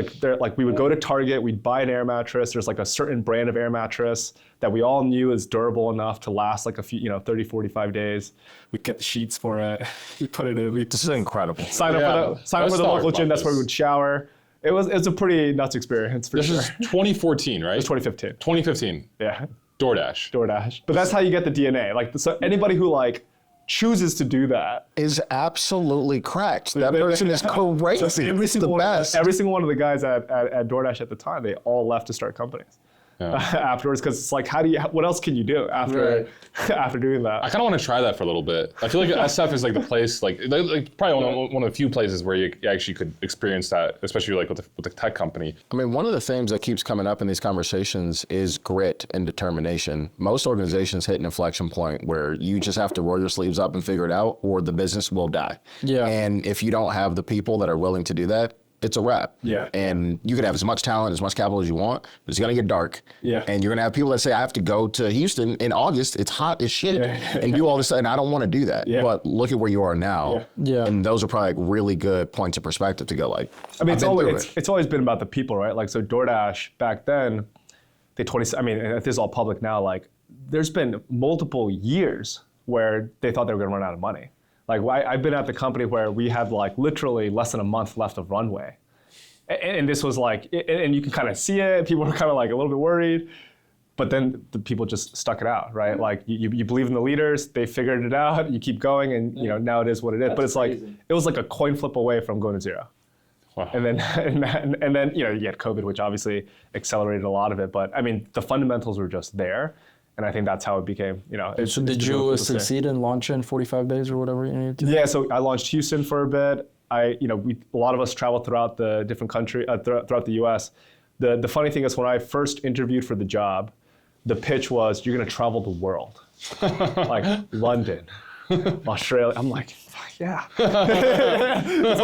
we would go to Target, we'd buy an air mattress. There's like a certain brand of air mattress that we all knew is durable enough to last like a few, 30, 45 days. We get the sheets for it. We put it in. This is incredible. Sign up for the local gym. That's where we would shower. It's a pretty nuts experience for sure. This is 2014, right? It's 2015. 2015. Yeah. DoorDash. But that's how you get the DNA. So anybody who chooses to do that is absolutely cracked. That person is crazy. Every single one of the guys at DoorDash at the time, they all left to start companies afterwards, because it's like, what else can you do after doing that? I kind of want to try that for a little bit. I feel like SF is like the place, probably one of the few places where you actually could experience that, especially with the tech company. I mean, one of the themes that keeps coming up in these conversations is grit and determination. Most organizations hit an inflection point where you just have to roll your sleeves up and figure it out, or the business will die. Yeah. And if you don't have the people that are willing to do that, it's a wrap. Yeah. And you could have as much talent, as much capital as you want, but it's going to get dark. Yeah. And you're going to have people that say, I have to go to Houston in August. It's hot as shit. And do all this stuff. And I don't want to do that. Yeah. But look at where you are now. Yeah. And those are probably really good points of perspective to go it's always been about the people, right? So DoorDash back then, this is all public now, there's been multiple years where they thought they were going to run out of money. I've been at the company where we had literally less than a month left of runway. And this was and you can kind of see it. People were kind of a little bit worried, but then the people just stuck it out, right? You believe in the leaders, they figured it out, you keep going, and now it is what it is. But it's it was like a coin flip away from going to zero. Wow. And then you had COVID, which obviously accelerated a lot of it. But the fundamentals were just there. And I think that's how it became, So did you succeed in launching in 45 days or whatever you needed to? Yeah, so I launched Houston for a bit. A lot of us traveled throughout the different country, throughout the U.S. The funny thing is, when I first interviewed for the job, the pitch was, you're going to travel the world, London, Australia. I'm like, yeah. it's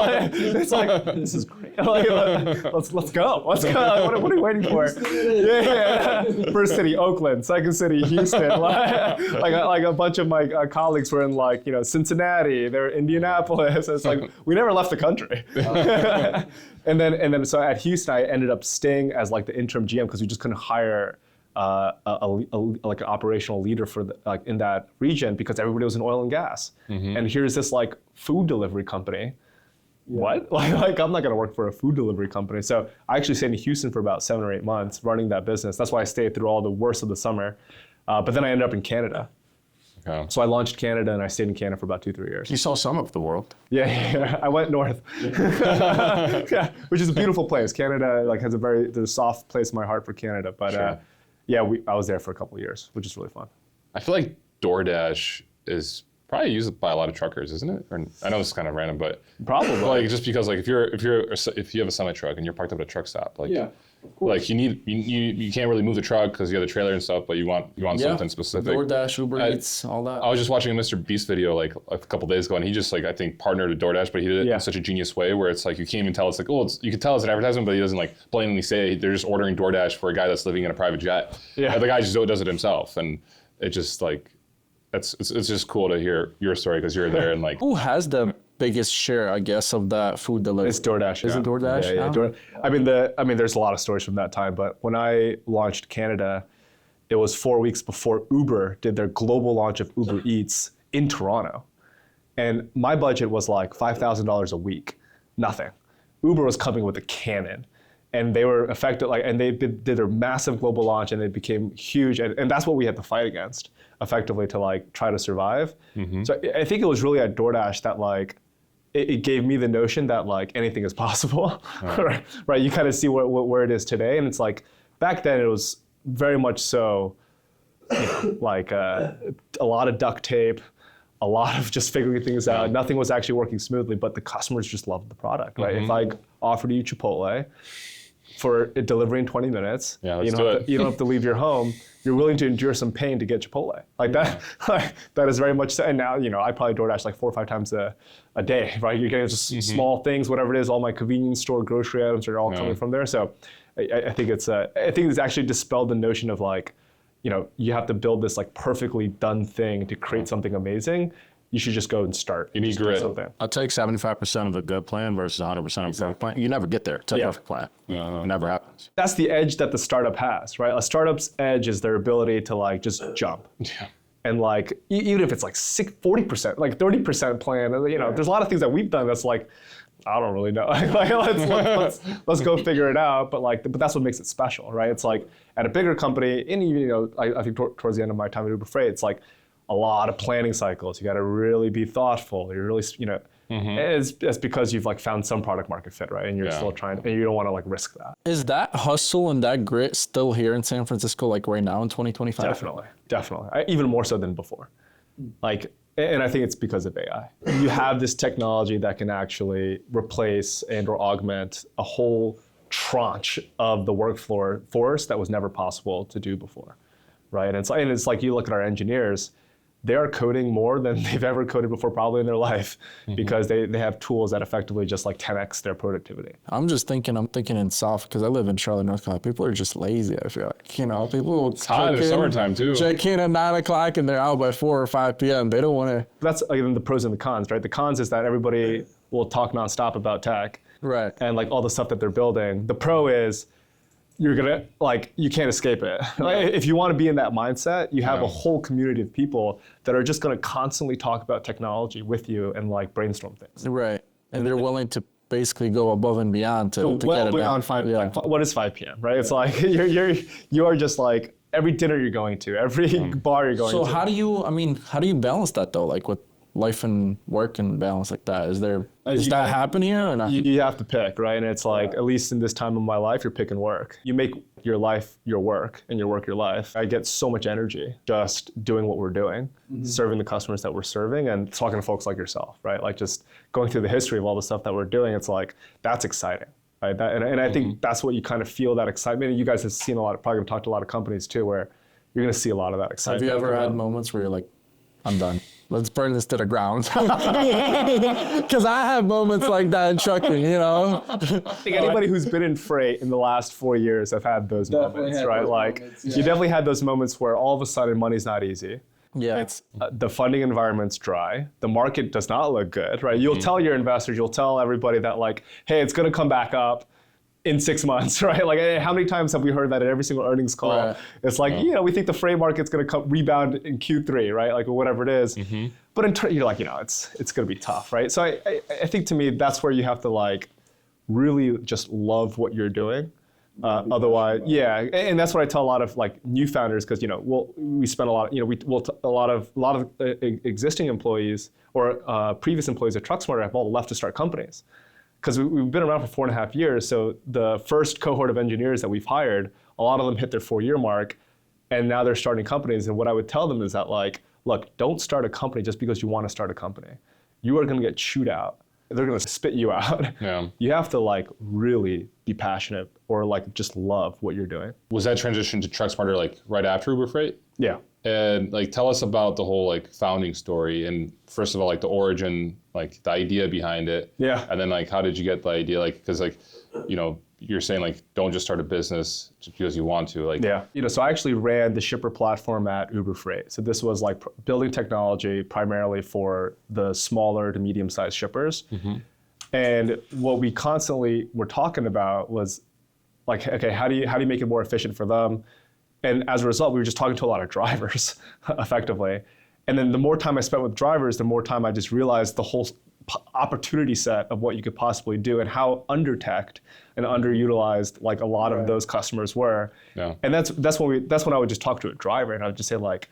like this is great. Let's go. What are we waiting for? Yeah. First city, Oakland. Second city, Houston. A bunch of my colleagues were in Cincinnati. They're Indianapolis. It's we never left the country. and then so at Houston, I ended up staying as the interim GM because we just couldn't hire an operational leader for in that region because everybody was in oil and gas. Mm-hmm. And here's this food delivery company. Yeah. What? I'm not gonna work for a food delivery company. So I actually stayed in Houston for about 7 or 8 months running that business. That's why I stayed through all the worst of the summer. But then I ended up in Canada. Okay. So I launched Canada and I stayed in Canada for about 2-3 years. You saw some of the world. Yeah. I went north. Yeah, which is a beautiful place. Canada has there's a soft place in my heart for Canada. But sure. I was there for a couple of years, which is really fun. I feel like DoorDash is probably used by a lot of truckers, isn't it? Or, I know this is kind of random, but probably just because if you have a semi truck and you're parked up at a truck stop, you can't really move the truck because you have the trailer and stuff, but you want something specific. DoorDash, Uber Eats, all that. I was just watching a Mr. Beast video a couple days ago, and he just I think partnered with DoorDash, but he did it in such a genius way where it's you can't even tell you can tell it's an advertisement, but he doesn't blatantly say they're just ordering DoorDash for a guy that's living in a private jet. Yeah, the guy just does it himself, and it just it's just cool to hear your story because you're there and Who has the biggest share, I guess, of that food delivery? It's DoorDash. Is it DoorDash? Yeah. There's a lot of stories from that time, but when I launched Canada, it was 4 weeks before Uber did their global launch of Uber Eats in Toronto. And my budget was $5,000 a week, nothing. Uber was coming with a cannon. And they were affected, and they did their massive global launch, and it became huge. And that's what we had to fight against, effectively, to try to survive. Mm-hmm. So I think it was really at DoorDash that it gave me the notion that anything is possible, right? You kind of see where it is today, and it's back then it was very much so, a lot of duct tape, a lot of just figuring things out. Nothing was actually working smoothly, but the customers just loved the product, right? Mm-hmm. If I offered you Chipotle for a delivery in 20 minutes, you don't have to leave your home. You're willing to endure some pain to get Chipotle. That is very much so. And now, I probably DoorDash 4 or 5 times a day, right? You're getting just small things, whatever it is. All my convenience store grocery items are all coming from there. So I think it's actually dispelled the notion of you have to build this perfectly done thing to create something amazing. you should just go and start. You need grit. Something. I'll take 75% of a good plan versus 100% of a perfect plan. You never get there to a perfect plan. It never happens. That's the edge that the startup has, right? A startup's edge is their ability to like just jump. Yeah. And like, even if it's like 40%, like 30% plan, you know, there's a lot of things that we've done that's like, I don't really know. Like, let's go figure it out. But like, but that's what makes it special, right? It's like at a bigger company, and even, you know, I think towards the end of my time at Uber Freight, it's like a lot of planning cycles. You got to really be thoughtful. You're really, you know, it's because you've like found some product market fit, right? And you're still trying, and you don't want to like risk that. Is that hustle and that grit still here in San Francisco, like right now in 2025? Definitely. Even more so than before. Like, and I think it's because of AI. You have this technology that can actually replace and or augment a whole tranche of the workforce that was never possible to do before, right? And it's like you look at our engineers, they are coding more than they've ever coded before probably in their life because they have tools that effectively just like 10x their productivity. I'm thinking in South, because I live in Charlotte, North Carolina. People are just lazy, I feel like. You know, people will hot in summertime too. Check in at 9 o'clock and they're out by 4 or 5 p.m. They don't want to. That's again the pros and the cons, right? The cons is that everybody will talk nonstop about tech. Right. And like all the stuff that they're building. The pro is you're gonna like you can't escape it. Like, if you want to be in that mindset, you have a whole community of people that are just gonna constantly talk about technology with you and like brainstorm things. Right. And they're willing to basically go above and beyond to get it beyond 5 p.m. What is 5 p.m., right? It's like you are just like every dinner you're going to, every bar you're going to. So how do you balance that though? Like with life and work and balance like that? Is that happening here or not? You have to pick, right? And it's like, at least in this time of my life, you're picking work. You make your life your work and your work your life. I get so much energy just doing what we're doing, serving the customers that we're serving and talking to folks like yourself, right? Like just going through the history of all the stuff that we're doing. It's like, that's exciting, right? And I think that's what you kind of feel, that excitement. And you guys have seen probably gonna talk to a lot of companies too, where you're gonna see a lot of that excitement. Have you ever had moments where you're like, I'm done. Let's burn this to the ground. Because I have moments like that in trucking, you know? I think anybody who's been in freight in the last 4 years have had those moments, right? Like, you definitely had those moments where all of a sudden money's not easy. Yeah. It's the funding environment's dry. The market does not look good, right? You'll tell your investors, you'll tell everybody that like, hey, it's gonna come back up in 6 months, right? Like, how many times have we heard that at every single earnings call? Right. It's like, you know, we think the freight market's going to rebound in Q3, right? Like, or whatever it is. But in turn, you're like, you know, it's going to be tough, right? So I think to me, that's where you have to like really just love what you're doing. Otherwise, and that's what I tell a lot of like new founders, because you know we spend a lot, you know, a lot of existing employees or previous employees at TruckSmarter have all left to start companies. Because we've been around for 4.5 years, so the first cohort of engineers that we've hired, a lot of them hit their 4-year mark, and now they're starting companies. And what I would tell them is that, like, look, don't start a company just because you want to start a company. You are going to get chewed out. They're going to spit you out. Yeah. You have to like really be passionate or like just love what you're doing. Was that transition to TruckSmarter like right after Uber Freight? Yeah. And like, tell us about the whole like founding story, and first of all, like the origin, like the idea behind it. Yeah. And then like, how did you get the idea? Like, because like, you know, you're saying like, don't just start a business just because you want to. Like, yeah. You know, so I actually ran the shipper platform at Uber Freight. So this was like building technology primarily for the smaller to medium-sized shippers. And what we constantly were talking about was like, okay, how do you make it more efficient for them? And as a result, we were just talking to a lot of drivers, effectively. And then the more time I spent with drivers, the more time I just realized the whole opportunity set of what you could possibly do and how under-teched and underutilized like a lot of those customers were. Yeah. And that's when I would just talk to a driver and I would just say like,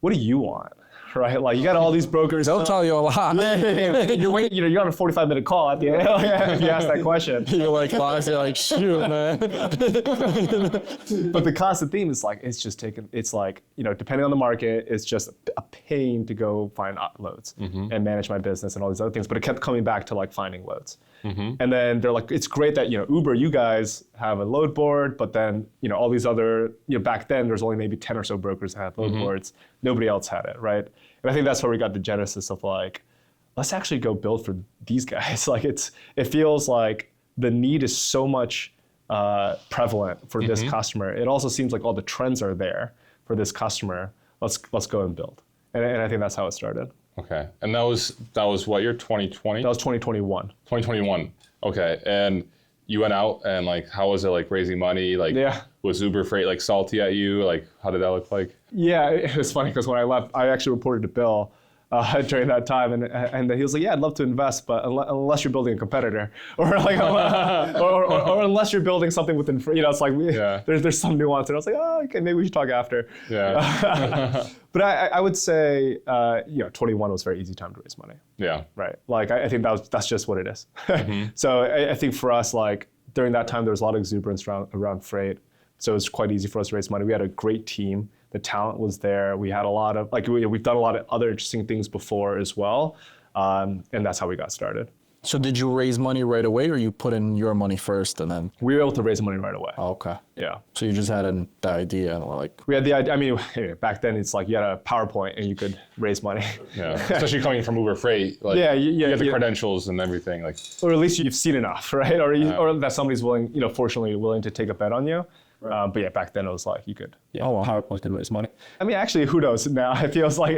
what do you want? Right, like you got all these brokers. They'll tell you a lot. You're waiting, you know, you're on a 45-minute call at the end. If you ask that question, you're like, shoot, man. But the constant theme is like, it's like, you know, depending on the market, it's just a pain to go find loads and manage my business and all these other things. But it kept coming back to like finding loads. And then they're like, it's great that, you know, Uber, you guys have a load board, but then, you know, all these other, you know, back then there's only maybe 10 or so brokers that had load boards. Nobody else had it, right? And I think that's where we got the genesis of like, let's actually go build for these guys. Like it feels like the need is so much prevalent for this customer. It also seems like all the trends are there for this customer. Let's go and build. And I think that's how it started. Okay. And that was what year? 2020? That was 2021. 2021. Okay. And you went out and like, how was it like raising money? Like, was Uber Freight like salty at you? Like, how did that look like? Yeah, it was funny because when I left, I actually reported to Bill during that time, and he was like, "Yeah, I'd love to invest, but unless you're building a competitor, or like, or unless you're building something within, it's like there's some nuance." And I was like, "Oh, okay, maybe we should talk after." Yeah. But I would say, 21 was a very easy time to raise money. Yeah. Right. Like I think that's just what it is. So I think for us, like during that time, there was a lot of exuberance around freight, so it was quite easy for us to raise money. We had a great team. The talent was there. We had a lot of, we've done a lot of other interesting things before as well. And that's how we got started. So did you raise money right away, or you put in your money first and then? We were able to raise money right away. Oh, okay. Yeah. So you just had the idea and like. We had the idea. I mean, back then it's like you had a PowerPoint and you could raise money. Yeah. Especially coming from Uber Freight. Like, you have the credentials and everything. Like. Or at least you've seen enough, right? Or that somebody's willing, fortunately willing to take a bet on you. Right. But yeah, back then it was like you could. Yeah. Oh, well, PowerPoint did raise money. I mean, actually, who knows now? It feels like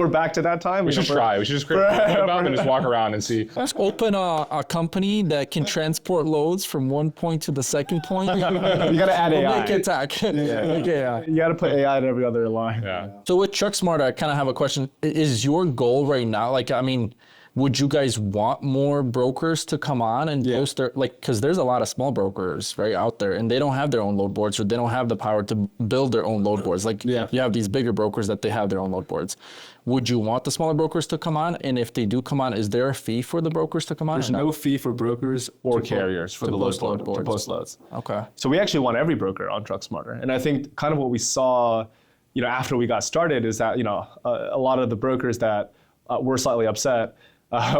we're back to that time. We should try. We should just create a map and just walk around and see. Let's open a company that can transport loads from one point to the second point. You got to add AI. Make it tech. Yeah. You got to put AI in every other line. Yeah. So with TruckSmarter, I kind of have a question. Is your goal right now, like, I mean, would you guys want more brokers to come on and post their, like, because there's a lot of small brokers right out there and they don't have their own load boards, or they don't have the power to build their own load boards. Like you have these bigger brokers that they have their own load boards. Would you want the smaller brokers to come on? And if they do come on, is there a fee for the brokers to come on? There's no fee for brokers or carriers for the load boards. To post loads. Okay. So we actually want every broker on TruckSmarter. And I think kind of what we saw, after we got started is that, a lot of the brokers that were slightly upset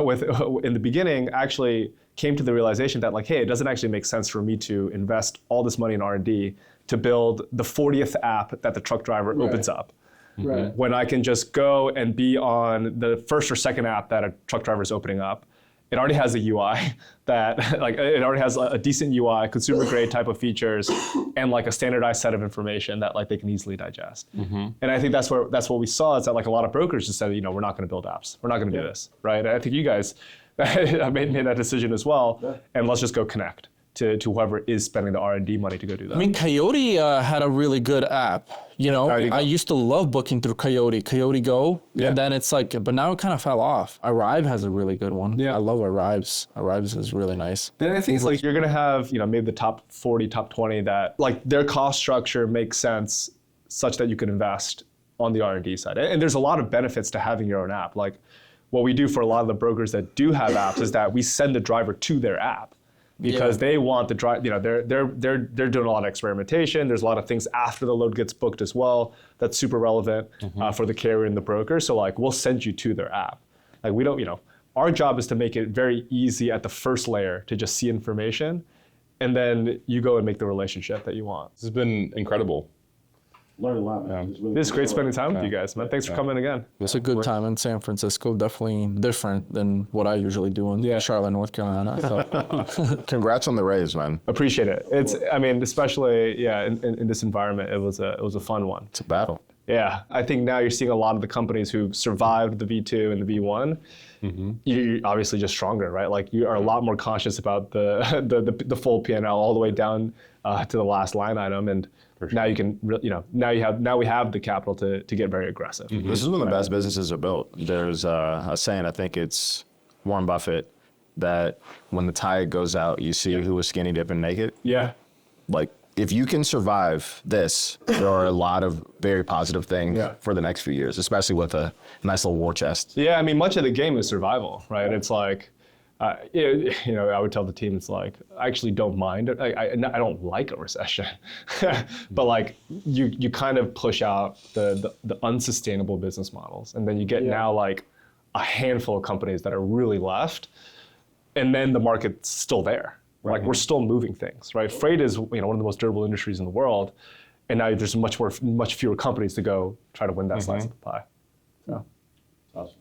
with in the beginning actually came to the realization that like, hey, it doesn't actually make sense for me to invest all this money in R&D to build the 40th app that the truck driver opens up. Right. When I can just go and be on the first or second app that a truck driver is opening up. It already has a UI that it already has a decent UI, consumer grade type of features, and like a standardized set of information that like they can easily digest. And I think that's what we saw is that like a lot of brokers just said, we're not going to build apps. We're not going to do this, right? And I think you guys made that decision as well, and let's just go connect to whoever is spending the R&D money to go do that. I mean, Coyote had a really good app. I used to love booking through Coyote Go, and then it's like, but now it kind of fell off. Arrive has a really good one. Yeah. I love Arrives. Arrives is really nice. Then I think it's like you're gonna have, maybe the top 40, top 20 that like their cost structure makes sense such that you can invest on the R&D side. And there's a lot of benefits to having your own app. Like what we do for a lot of the brokers that do have apps is that we send the driver to their app. Because they want the drive, they're doing a lot of experimentation. There's a lot of things after the load gets booked as well that's super relevant for the carrier and the broker. So like we'll send you to their app. Like we don't, our job is to make it very easy at the first layer to just see information, and then you go and make the relationship that you want. This has been incredible. Learned a lot, man. It's great spending time with you guys, man. Thanks for coming again. It's a good time in San Francisco. Definitely different than what I usually do in Charlotte, North Carolina. So. Congrats on the raise, man. Appreciate it. Especially in this environment, it was a fun one. It's a battle. Yeah, I think now you're seeing a lot of the companies who survived the V2 and the V1. You're obviously just stronger, right? Like you are a lot more conscious about the full P&L all the way down to the last line item, and now you can, now we have the capital to get very aggressive. This is when the best businesses are built. There's a saying, I think it's Warren Buffett, that when the tide goes out, you see who was skinny dipping naked. Yeah. Like if you can survive this, there are a lot of very positive things for the next few years, especially with a nice little war chest. Yeah, I mean, much of the game is survival, right? It's like, I would tell the team, it's like, I actually don't mind it. I don't like a recession, but like you kind of push out the unsustainable business models, and then you get now like a handful of companies that are really left, and then the market's still there. Right. Like we're still moving things, right? Freight is one of the most durable industries in the world, and now there's much fewer companies to go try to win that slice of the pie. So. Awesome.